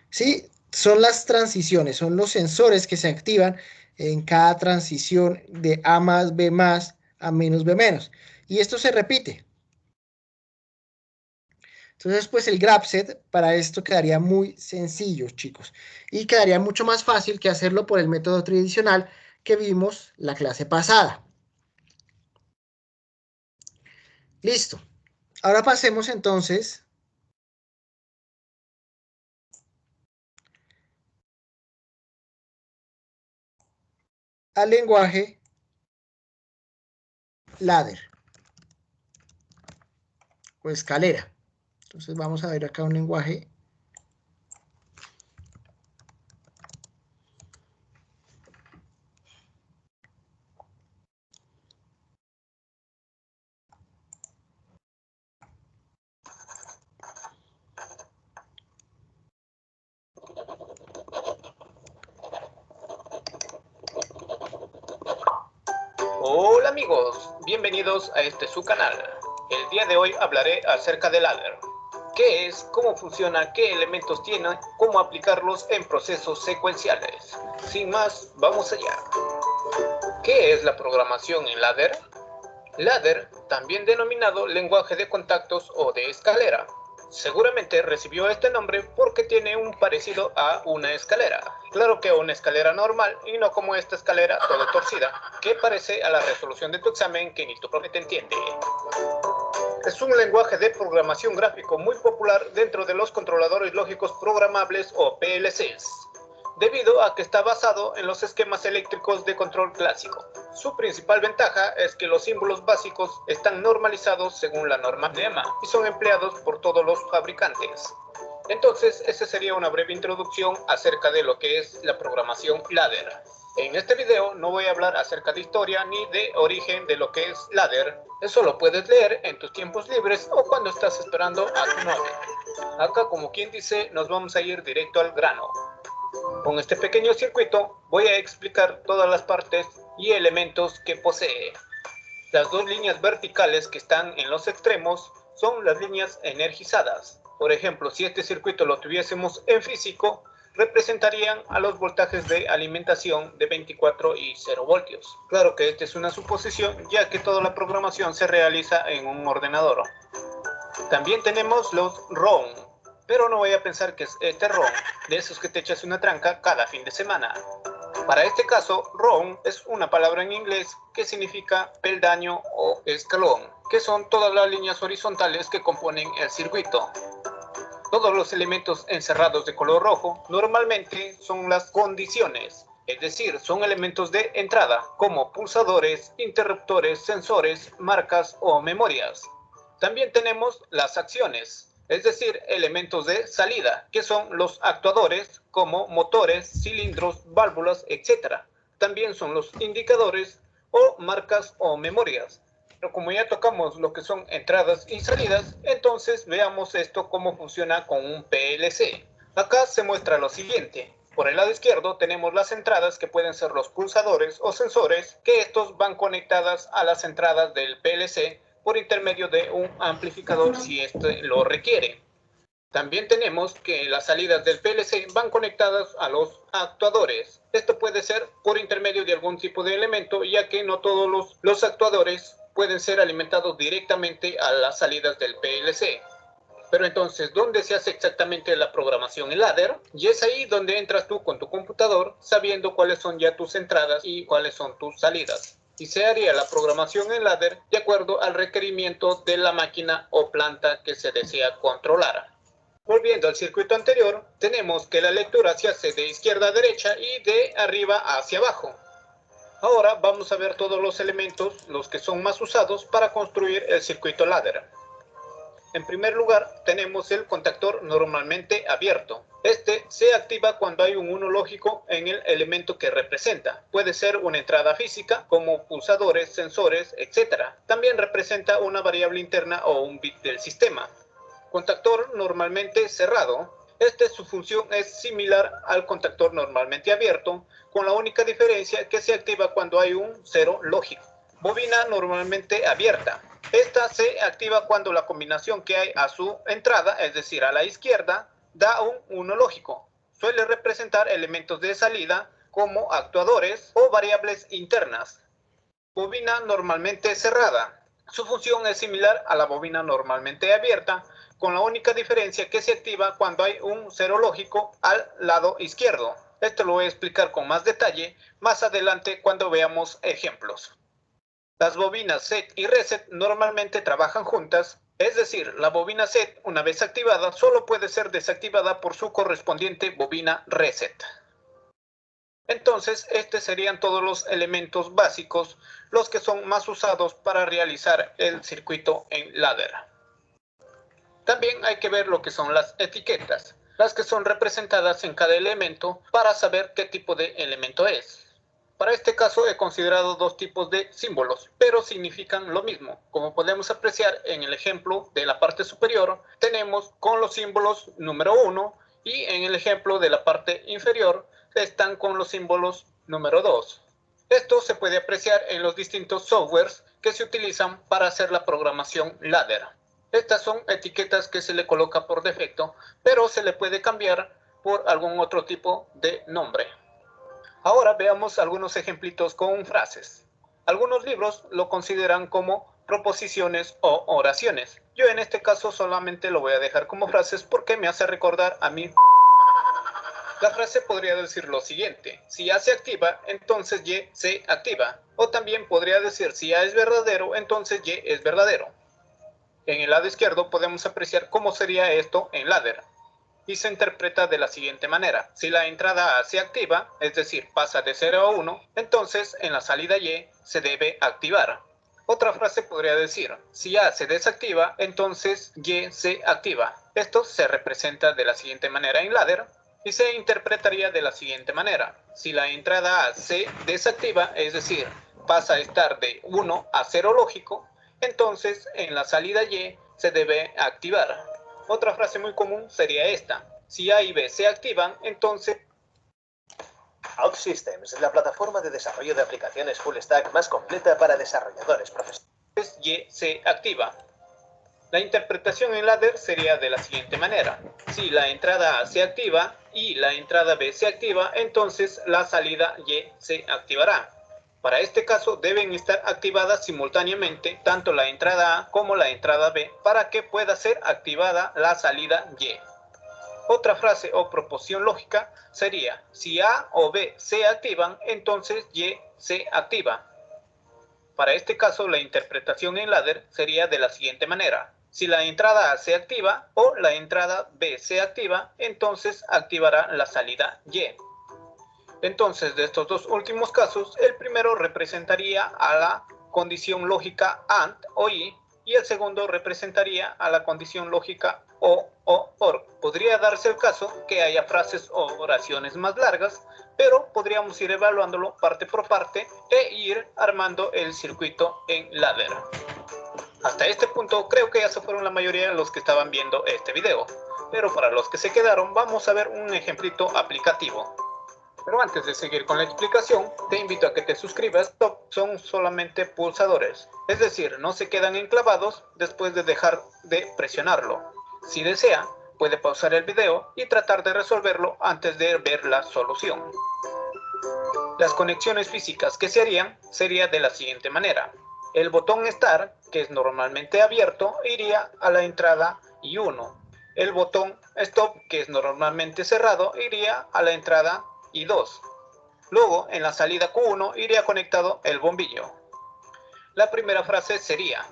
[SPEAKER 1] ¿Sí? Son las transiciones, son los sensores que se activan en cada transición de A más B más a menos B menos. Y esto se repite. Entonces, pues el grapset para esto quedaría muy sencillo, chicos. Y quedaría mucho más fácil que hacerlo por el método tradicional que vimos la clase pasada. Listo. Ahora pasemos entonces al lenguaje ladder o escalera. Entonces vamos a ver acá un lenguaje.
[SPEAKER 6] Hola amigos, bienvenidos a este su canal. El día de hoy hablaré acerca del ladder. ¿Qué es? ¿Cómo funciona? ¿Qué elementos tiene? ¿Cómo aplicarlos en procesos secuenciales? Sin más, vamos allá. ¿Qué es la programación en ladder? Ladder, también denominado lenguaje de contactos o de escalera. Seguramente recibió este nombre porque tiene un parecido a una escalera. Claro que una escalera normal y no como esta escalera toda torcida, que parece a la resolución de tu examen que ni tu profe te entiende. Es un lenguaje de programación gráfico muy popular dentro de los controladores lógicos programables o PLCs, debido a que está basado en los esquemas eléctricos de control clásico. Su principal ventaja es que los símbolos básicos están normalizados según la norma NEMA y son empleados por todos los fabricantes. Entonces, esa sería una breve introducción acerca de lo que es la programación ladder. En este video no voy a hablar acerca de historia ni de origen de lo que es ladder. Eso lo puedes leer en tus tiempos libres o cuando estás esperando a tu novia. Acá, como quien dice, nos vamos a ir directo al grano. Con este pequeño circuito voy a explicar todas las partes y elementos que posee. Las dos líneas verticales que están en los extremos son las líneas energizadas. Por ejemplo, si este circuito lo tuviésemos en físico, representarían a los voltajes de alimentación de 24 y 0 voltios. Claro que esta es una suposición, ya que toda la programación se realiza en un ordenador. También tenemos los ROM, pero no voy a pensar que es este ROM, de esos que te echas una tranca cada fin de semana. Para este caso, ROM es una palabra en inglés que significa peldaño o escalón, que son todas las líneas horizontales que componen el circuito. Todos los elementos encerrados de color rojo normalmente son las condiciones, es decir, son elementos de entrada, como pulsadores, interruptores, sensores, marcas o memorias. También tenemos las acciones, es decir, elementos de salida, que son los actuadores, como motores, cilindros, válvulas, etc. También son los indicadores o marcas o memorias. Pero como ya tocamos lo que son entradas y salidas, entonces veamos esto cómo funciona con un PLC. Acá se muestra lo siguiente. Por el lado izquierdo tenemos las entradas que pueden ser los pulsadores o sensores, que estos van conectadas a las entradas del PLC por intermedio de un amplificador si este lo requiere. También tenemos que las salidas del PLC van conectadas a los actuadores. Esto puede ser por intermedio de algún tipo de elemento, ya que no todos los actuadores pueden ser alimentados directamente a las salidas del PLC. Pero entonces, ¿dónde se hace exactamente la programación en ladder? Y es ahí donde entras tú con tu computador, sabiendo cuáles son ya tus entradas y cuáles son tus salidas. Y se haría la programación en ladder de acuerdo al requerimiento de la máquina o planta que se desea controlar. Volviendo al circuito anterior, tenemos que la lectura se hace de izquierda a derecha y de arriba hacia abajo. Ahora vamos a ver todos los elementos, los que son más usados para construir el circuito ladder. En primer lugar, tenemos el contactor normalmente abierto. Este se activa cuando hay un 1 lógico en el elemento que representa. Puede ser una entrada física, como pulsadores, sensores, etc. También representa una variable interna o un bit del sistema. Contactor normalmente cerrado. Su función es similar al contactor normalmente abierto, con la única diferencia que se activa cuando hay un 0 lógico. Bobina normalmente abierta. Esta se activa cuando la combinación que hay a su entrada, es decir, a la izquierda, da un 1 lógico. Suele representar elementos de salida como actuadores o variables internas. Bobina normalmente cerrada. Su función es similar a la bobina normalmente abierta, con la única diferencia que se activa cuando hay un 0 lógico al lado izquierdo. Esto lo voy a explicar con más detalle más adelante cuando veamos ejemplos. Las bobinas set y reset normalmente trabajan juntas, es decir, la bobina set, una vez activada, solo puede ser desactivada por su correspondiente bobina reset. Entonces, estos serían todos los elementos básicos, los que son más usados para realizar el circuito en ladder. También hay que ver lo que son las etiquetas, las que son representadas en cada elemento para saber qué tipo de elemento es. Para este caso he considerado dos tipos de símbolos, pero significan lo mismo. Como podemos apreciar en el ejemplo de la parte superior, tenemos con los símbolos número 1 y en el ejemplo de la parte inferior están con los símbolos número 2. Esto se puede apreciar en los distintos softwares que se utilizan para hacer la programación ladder. Estas son etiquetas que se le coloca por defecto, pero se le puede cambiar por algún otro tipo de nombre. Ahora veamos algunos ejemplitos con frases. Algunos libros lo consideran como proposiciones o oraciones. Yo en este caso solamente lo voy a dejar como frases porque me hace recordar a mí. La frase podría decir lo siguiente: si A se activa, entonces Y se activa. O también podría decir: si A es verdadero, entonces Y es verdadero. En el lado izquierdo podemos apreciar cómo sería esto en ladder. Y se interpreta de la siguiente manera: si la entrada A se activa, es decir, pasa de 0 a 1, entonces en la salida Y se debe activar. Otra frase podría decir: si A se desactiva, entonces Y se activa. Esto se representa de la siguiente manera en ladder y se interpretaría de la siguiente manera: si la entrada A se desactiva, es decir, pasa a estar de 1 a 0 lógico, entonces en la salida Y se debe activar. Otra frase muy común sería esta: si A y B se activan, entonces
[SPEAKER 7] OutSystems es la plataforma de desarrollo de aplicaciones full stack más completa para desarrolladores profesionales.
[SPEAKER 6] Y se activa. La interpretación en ladder sería de la siguiente manera: si la entrada A se activa y la entrada B se activa, entonces la salida Y se activará. Para este caso deben estar activadas simultáneamente tanto la entrada A como la entrada B para que pueda ser activada la salida Y. Otra frase o proposición lógica sería: si A o B se activan, entonces Y se activa. Para este caso la interpretación en ladder sería de la siguiente manera: si la entrada A se activa o la entrada B se activa, entonces activará la salida Y. Entonces, de estos dos últimos casos, el primero representaría a la condición lógica AND o y el segundo representaría a la condición lógica o OR. Podría darse el caso que haya frases o oraciones más largas, pero podríamos ir evaluándolo parte por parte e ir armando el circuito en ladder. Hasta este punto creo que ya se fueron la mayoría de los que estaban viendo este video, pero para los que se quedaron vamos a ver un ejemplito aplicativo. Pero antes de seguir con la explicación, te invito a que te suscribas. Son solamente pulsadores, es decir, no se quedan enclavados después de dejar de presionarlo. Si desea, puede pausar el video y tratar de resolverlo antes de ver la solución. Las conexiones físicas que se harían sería de la siguiente manera: el botón Start, que es normalmente abierto, iría a la entrada y 1. El botón stop, que es normalmente cerrado, iría a la entrada I2. Luego, en la salida Q1 iría conectado el bombillo. La primera frase sería: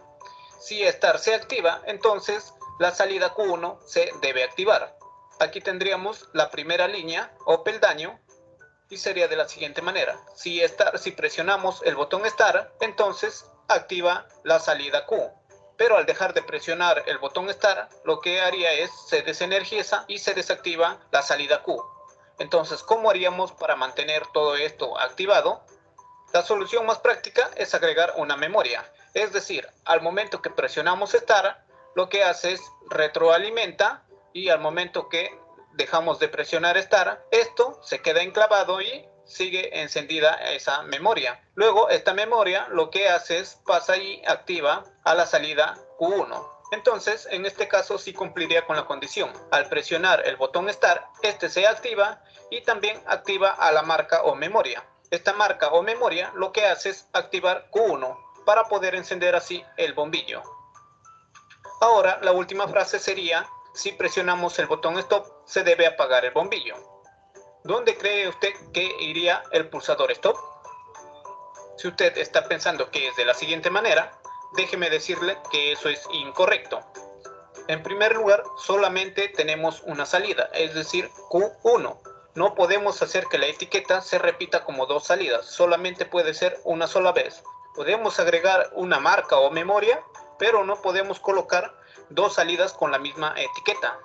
[SPEAKER 6] si Start se activa, entonces la salida Q1 se debe activar. Aquí tendríamos la primera línea o peldaño y sería de la siguiente manera: si presionamos el botón Start, entonces activa la salida Q. Pero al dejar de presionar el botón Start, lo que haría es se desenergiza y se desactiva la salida Q. Entonces, ¿cómo haríamos para mantener todo esto activado? La solución más práctica es agregar una memoria. Es decir, al momento que presionamos Start, lo que hace es retroalimenta, y al momento que dejamos de presionar Start, esto se queda enclavado y sigue encendida esa memoria. Luego, esta memoria lo que hace es pasa y activa a la salida Q1. Entonces, en este caso sí cumpliría con la condición. Al presionar el botón Start, este se activa y también activa a la marca o memoria. Esta marca o memoria lo que hace es activar Q1 para poder encender así el bombillo. Ahora, la última frase sería: si presionamos el botón Stop, se debe apagar el bombillo. ¿Dónde cree usted que iría el pulsador Stop? Si usted está pensando que es de la siguiente manera, déjeme decirle que eso es incorrecto. En primer lugar, solamente tenemos una salida, es decir, Q1. No podemos hacer que la etiqueta se repita como dos salidas, solamente puede ser una sola vez. Podemos agregar una marca o memoria, pero no podemos colocar dos salidas con la misma etiqueta.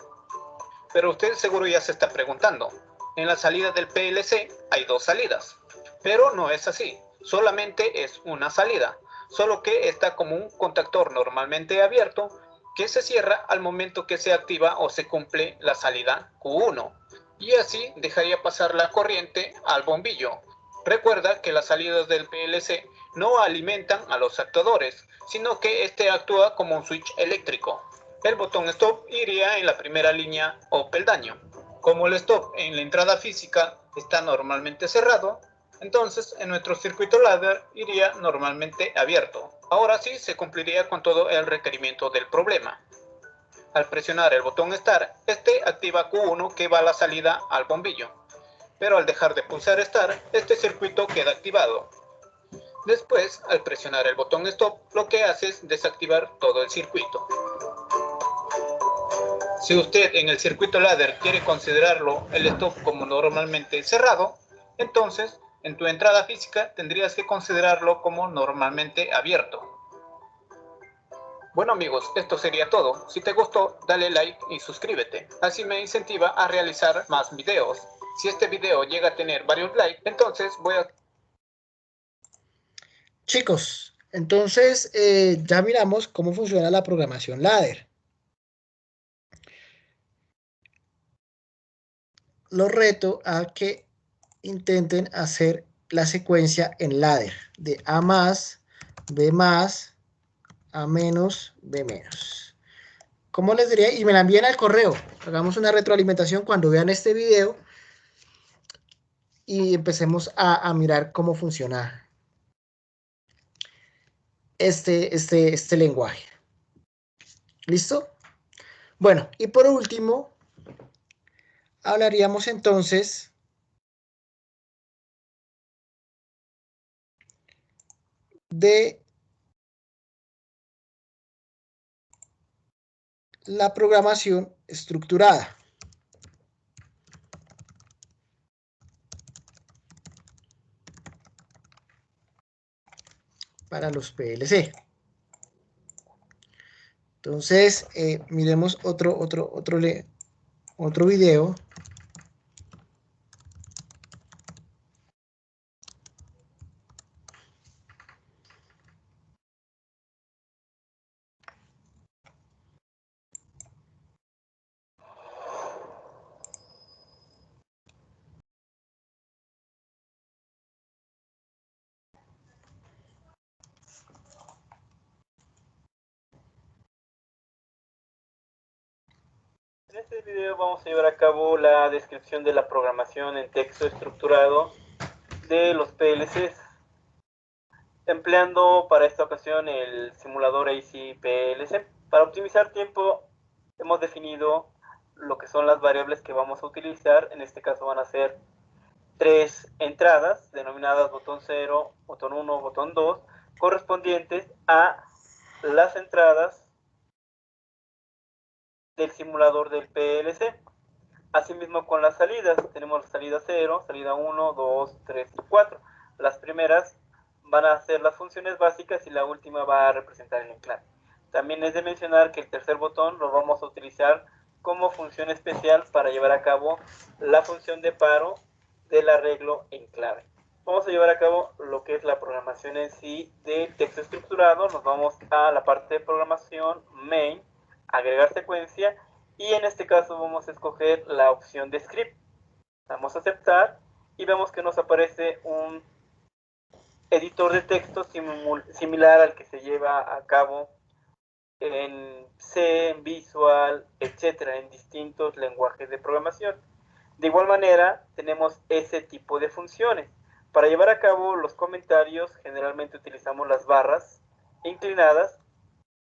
[SPEAKER 6] Pero usted seguro ya se está preguntando: en la salida del PLC hay dos salidas. Pero no es así, solamente es una salida, solo que está como un contactor normalmente abierto que se cierra al momento que se activa o se cumple la salida Q1, y así dejaría pasar la corriente al bombillo. Recuerda que las salidas del PLC no alimentan a los actuadores, sino que este actúa como un switch eléctrico. El botón Stop iría en la primera línea o peldaño. Como el Stop en la entrada física está normalmente cerrado, entonces en nuestro circuito ladder iría normalmente abierto. Ahora sí se cumpliría con todo el requerimiento del problema. Al presionar el botón Start, este activa Q1 que va a la salida al bombillo. Pero al dejar de pulsar Start, este circuito queda activado. Después, al presionar el botón Stop, lo que hace es desactivar todo el circuito. Si usted en el circuito ladder quiere considerarlo el stop como normalmente cerrado, entonces en tu entrada física tendrías que considerarlo como normalmente abierto. Bueno amigos, esto sería todo. Si te gustó, dale like y suscríbete. Así me incentiva a realizar más videos. Si este video llega a tener varios likes, entonces voy a...
[SPEAKER 1] Chicos, entonces ya miramos cómo funciona la programación ladder. Los reto a que intenten hacer la secuencia en ladder de A más, B más, A menos, B menos. ¿Cómo les diría? Y me la envían al correo. Hagamos una retroalimentación cuando vean este video y empecemos a mirar cómo funciona este lenguaje. ¿Listo? Bueno, y por último, hablaríamos entonces de la programación estructurada. Para los PLC. Entonces, miremos otro video.
[SPEAKER 3] En este video vamos a llevar a cabo la descripción de la programación en texto estructurado de los PLCs, empleando para esta ocasión el simulador AC PLC. Para optimizar tiempo hemos definido lo que son las variables que vamos a utilizar. En este caso van a ser 3 entradas, denominadas botón 0, botón 1, botón 2, correspondientes a las entradas del simulador del PLC. Asimismo con las salidas, tenemos salida 0, salida 1, 2, 3 y 4. Las primeras van a ser las funciones básicas y la última va a representar el enclave. También es de mencionar que el tercer botón lo vamos a utilizar como función especial para llevar a cabo la función de paro del arreglo enclave. Vamos a llevar a cabo lo que es la programación en sí del texto estructurado. Nos vamos a la parte de programación, main, agregar secuencia, y en este caso vamos a escoger la opción de script. Damos a aceptar y vemos que nos aparece un editor de texto similar al que se lleva a cabo en C, en Visual, etcétera, en distintos lenguajes de programación. De igual manera, tenemos ese tipo de funciones. Para llevar a cabo los comentarios, generalmente utilizamos las barras inclinadas.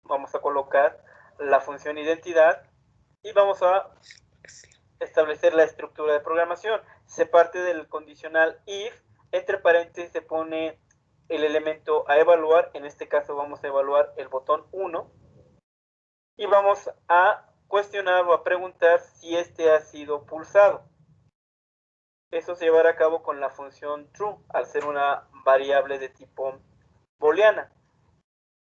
[SPEAKER 3] Vamos a colocar la función identidad y vamos a establecer la estructura de programación. Se parte del condicional if, entre paréntesis se pone el elemento a evaluar. En este caso vamos a evaluar el botón 1 y vamos a cuestionar o a preguntar si este ha sido pulsado. Eso se llevará a cabo con la función true, al ser una variable de tipo booleana.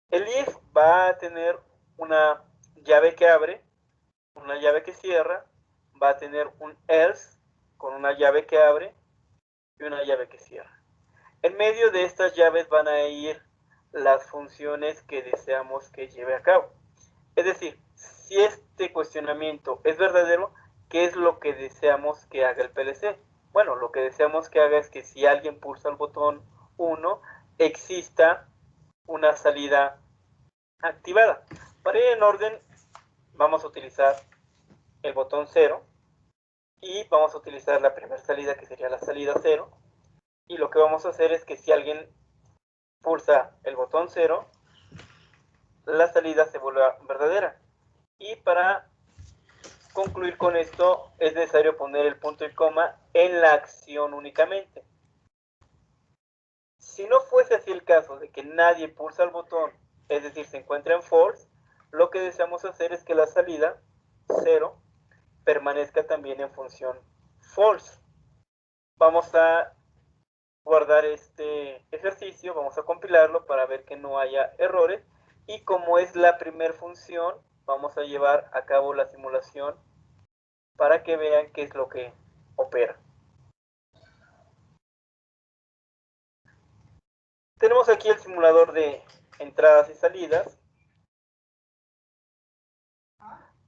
[SPEAKER 3] El if va a tener una llave que abre, una llave que cierra, va a tener un else con una llave que abre y una llave que cierra. En medio de estas llaves van a ir las funciones que deseamos que lleve a cabo. Es decir, si este cuestionamiento es verdadero, ¿qué es lo que deseamos que haga el PLC? Bueno, lo que deseamos que haga es que si alguien pulsa el botón 1, exista una salida activada. Para ir en orden, vamos a utilizar el botón 0 y vamos a utilizar la primera salida, que sería la salida 0, y lo que vamos a hacer es que si alguien pulsa el botón 0, la salida se vuelva verdadera. Y para concluir con esto es necesario poner el punto y coma en la acción únicamente. Si no fuese así el caso de que nadie pulsa el botón, es decir, se encuentra en false, lo que deseamos hacer es que la salida 0 permanezca también en función false. Vamos a guardar este ejercicio, vamos a compilarlo para ver que no haya errores, y como es la primera función, vamos a llevar a cabo la simulación para que vean qué es lo que opera. Tenemos aquí el simulador de entradas y salidas.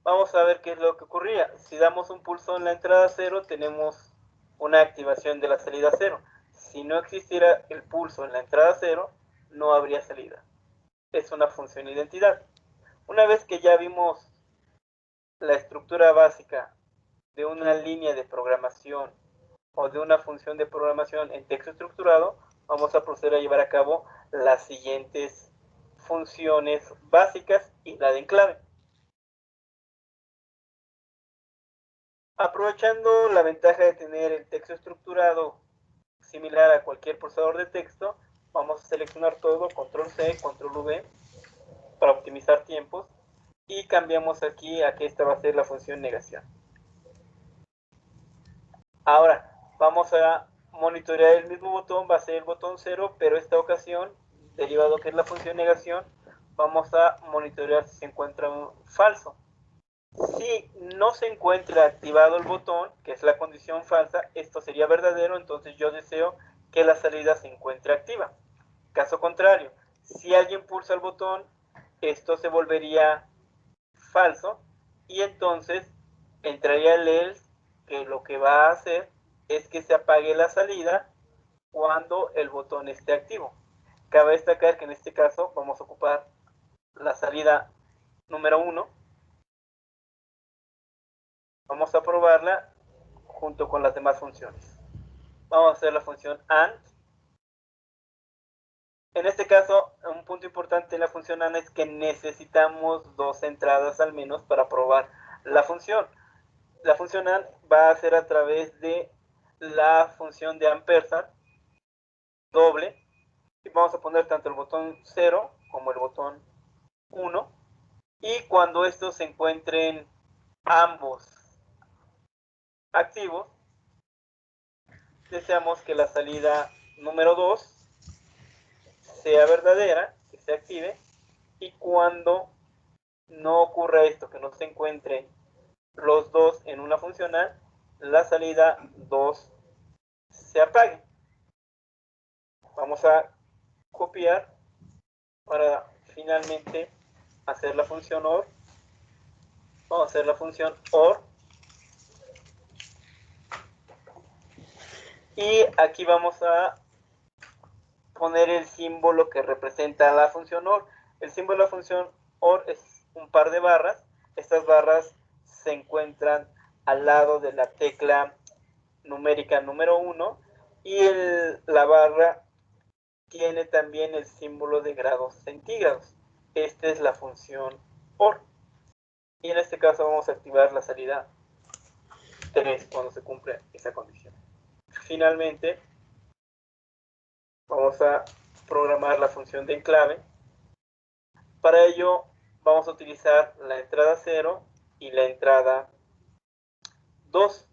[SPEAKER 3] Vamos a ver qué es lo que ocurría. Si damos un pulso en la entrada 0, tenemos una activación de la salida 0. Si no existiera el pulso en la entrada 0, no habría salida. Es una función identidad. Una vez que ya vimos la estructura básica de una línea de programación o de una función de programación en texto estructurado, vamos a proceder a llevar a cabo las siguientes funciones básicas y la de enclave. Aprovechando la ventaja de tener el texto estructurado similar a cualquier procesador de texto, vamos a seleccionar todo, control C, control V, para optimizar tiempos, y cambiamos aquí a que esta va a ser la función negación. Ahora vamos a monitorear el mismo botón, va a ser el botón 0, pero esta ocasión, derivado que es la función negación, vamos a monitorear si se encuentra un falso. Si no se encuentra activado el botón, que es la condición falsa, esto sería verdadero, entonces yo deseo que la salida se encuentre activa. Caso contrario, si alguien pulsa el botón, esto se volvería falso y entonces entraría el else, que lo que va a hacer es que se apague la salida cuando el botón esté activo. Cabe destacar que en este caso vamos a ocupar la salida número 1. Vamos a probarla junto con las demás funciones. Vamos a hacer la función AND. En este caso, un punto importante de la función AND es que necesitamos 2 entradas al menos para probar la función. La función AND va a ser a través de la función de ampersand doble. Y vamos a poner tanto el botón 0 como el botón 1. Y cuando estos se encuentren ambos activos, deseamos que la salida número 2 sea verdadera, que se active. Y cuando no ocurra esto, que no se encuentren los dos en una funcional, la salida 2 se apague. Vamos a copiar para finalmente hacer la función OR. Vamos a hacer la función OR. Y aquí vamos a poner el símbolo que representa la función OR. El símbolo de la función OR es un par de barras. Estas barras se encuentran al lado de la tecla numérica número 1 y la barra tiene también el símbolo de grados centígrados. Esta es la función OR. Y en este caso vamos a activar la salida 3 cuando se cumple esa condición. Finalmente, vamos a programar la función de enclave. Para ello, vamos a utilizar la entrada 0 y la entrada 2.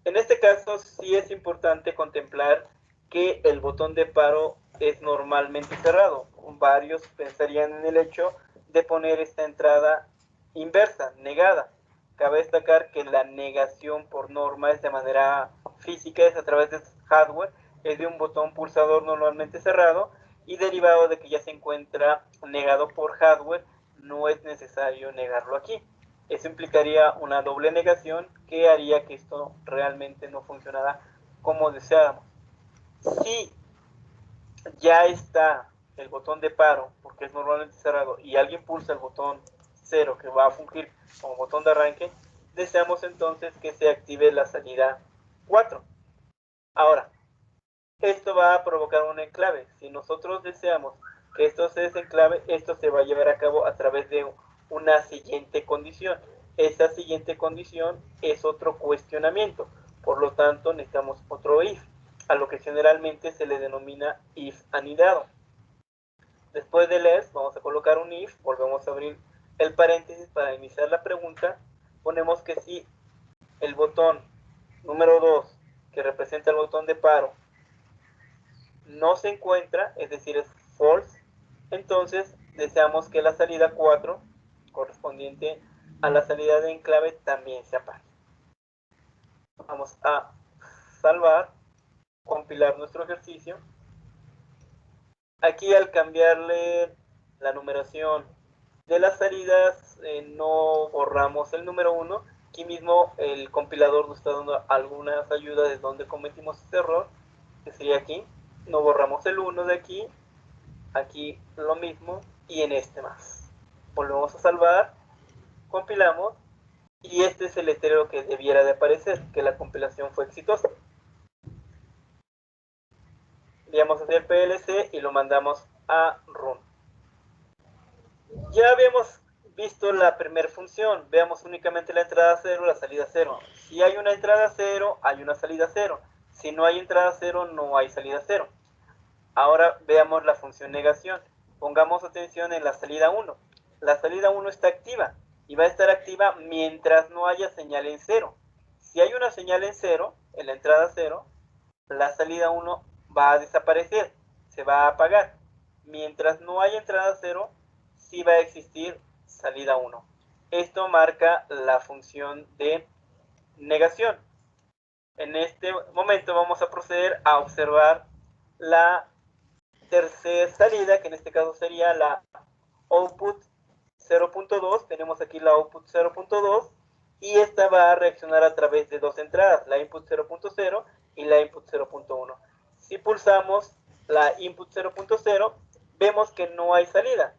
[SPEAKER 3] En este caso, sí es importante contemplar que el botón de paro es normalmente cerrado. Varios pensarían en el hecho de poner esta entrada inversa, negada. Cabe destacar que la negación por norma es de manera física, es a través de hardware, es de un botón pulsador normalmente cerrado, y derivado de que ya se encuentra negado por hardware, no es necesario negarlo aquí. Eso implicaría una doble negación que haría que esto realmente no funcionara como deseábamos. Si ya está el botón de paro, porque es normalmente cerrado, y alguien pulsa el botón 0, que va a fungir como botón de arranque, deseamos entonces que se active la salida 4. Ahora, esto va a provocar un enclave. Si nosotros deseamos que esto se desenclave, esto se va a llevar a cabo a través de una siguiente condición. Esa siguiente condición es otro cuestionamiento. Por lo tanto, necesitamos otro if, a lo que generalmente se le denomina if anidado. Después del else, vamos a colocar un if, volvemos a abrir el paréntesis para iniciar la pregunta. Ponemos que si el botón número 2, que representa el botón de paro, no se encuentra, es decir, es false, entonces deseamos que la salida 4, correspondiente a la salida de enclave, también se apague. Vamos a salvar, compilar nuestro ejercicio. Aquí, al cambiarle la numeración de las salidas, no borramos el número 1. Aquí mismo el compilador nos está dando algunas ayudas de donde cometimos este error, que sería aquí. No borramos el 1 de aquí, aquí lo mismo, y en este más. Volvemos a salvar, compilamos, y este es el letrero que debiera de aparecer, que la compilación fue exitosa. Enviamos hacia el PLC y lo mandamos a run. Ya habíamos visto la primera función, veamos únicamente la entrada 0, la salida 0. Si hay una entrada 0, hay una salida 0. Si no hay entrada 0, no hay salida 0. Ahora veamos la función negación. Pongamos atención en la salida 1. La salida 1 está activa y va a estar activa mientras no haya señal en 0. Si hay una señal en 0, en la entrada 0, la salida 1 va a desaparecer, se va a apagar. Mientras no haya entrada 0, sí va a existir salida 1. Esto marca la función de negación. En este momento vamos a proceder a observar la tercera salida, que en este caso sería la output 0.2. Tenemos aquí la output 0.2 y esta va a reaccionar a través de dos entradas, la input 0.0 y la input 0.1. Si pulsamos la input 0.0, vemos que no hay salida.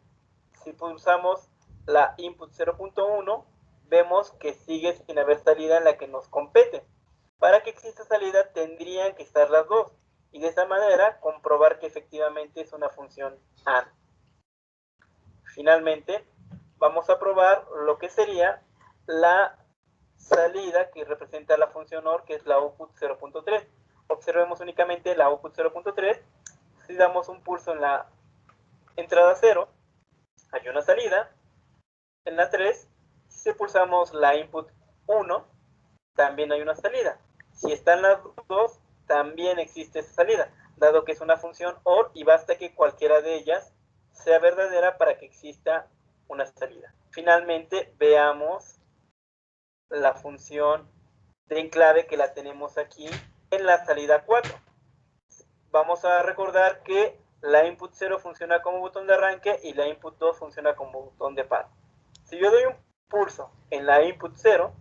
[SPEAKER 3] Si pulsamos la input 0.1, vemos que sigue sin haber salida en la que nos compete. Para que exista salida tendrían que estar las dos, y de esa manera comprobar que efectivamente es una función AND. Finalmente, vamos a probar lo que sería la salida que representa la función OR, que es la output 0.3. Observemos únicamente la output 0.3. Si damos un pulso en la entrada 0, hay una salida. En la 3, si pulsamos la input 1, también hay una salida. Si están las dos, también existe esa salida, dado que es una función OR y basta que cualquiera de ellas sea verdadera para que exista una salida. Finalmente, veamos la función de enclave que la tenemos aquí en la salida 4. Vamos a recordar que la input 0 funciona como botón de arranque y la input 2 funciona como botón de paro. Si yo doy un pulso en la input 0,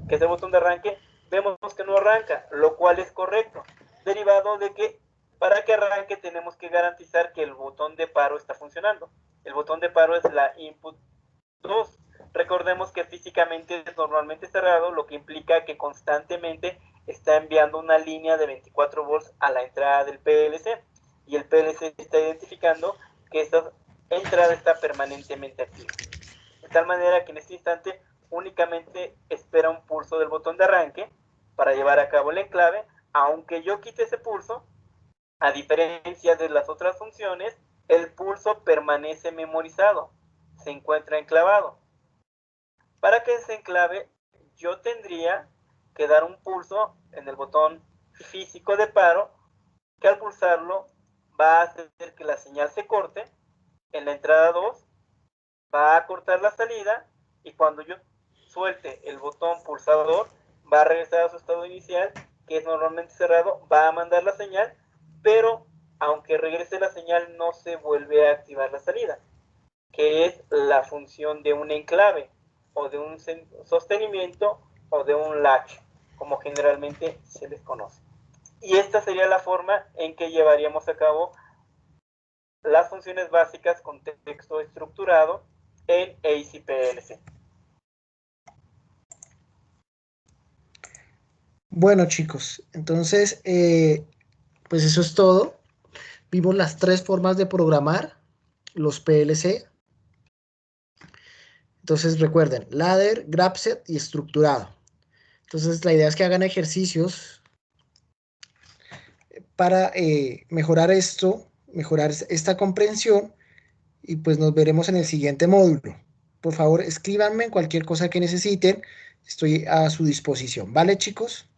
[SPEAKER 3] que es el botón de arranque, vemos que no arranca, lo cual es correcto, derivado de que para que arranque tenemos que garantizar que el botón de paro está funcionando. El botón de paro es la input 2. Recordemos que físicamente es normalmente cerrado, lo que implica que constantemente está enviando una línea de 24 volts a la entrada del PLC, y el PLC está identificando que esta entrada está permanentemente activa. De tal manera que en este instante únicamente espera un pulso del botón de arranque para llevar a cabo el enclave. Aunque yo quite ese pulso, a diferencia de las otras funciones, el pulso permanece memorizado, se encuentra enclavado. Para que se enclave, yo tendría que dar un pulso en el botón físico de paro, que al pulsarlo va a hacer que la señal se corte en la entrada 2, va a cortar la salida, y cuando yo suelte el botón pulsador, va a regresar a su estado inicial, que es normalmente cerrado, va a mandar la señal, pero aunque regrese la señal no se vuelve a activar la salida, que es la función de un enclave, o de un sostenimiento, o de un latch, como generalmente se les conoce. Y esta sería la forma en que llevaríamos a cabo las funciones básicas con texto estructurado en ACPLC.
[SPEAKER 1] Bueno, chicos, entonces, pues eso es todo. Vimos las 3 formas de programar los PLC. Entonces, recuerden, ladder, grabset y estructurado. Entonces, la idea es que hagan ejercicios para mejorar esto, mejorar esta comprensión, y pues nos veremos en el siguiente módulo. Por favor, escríbanme en cualquier cosa que necesiten. Estoy a su disposición. ¿Vale, chicos?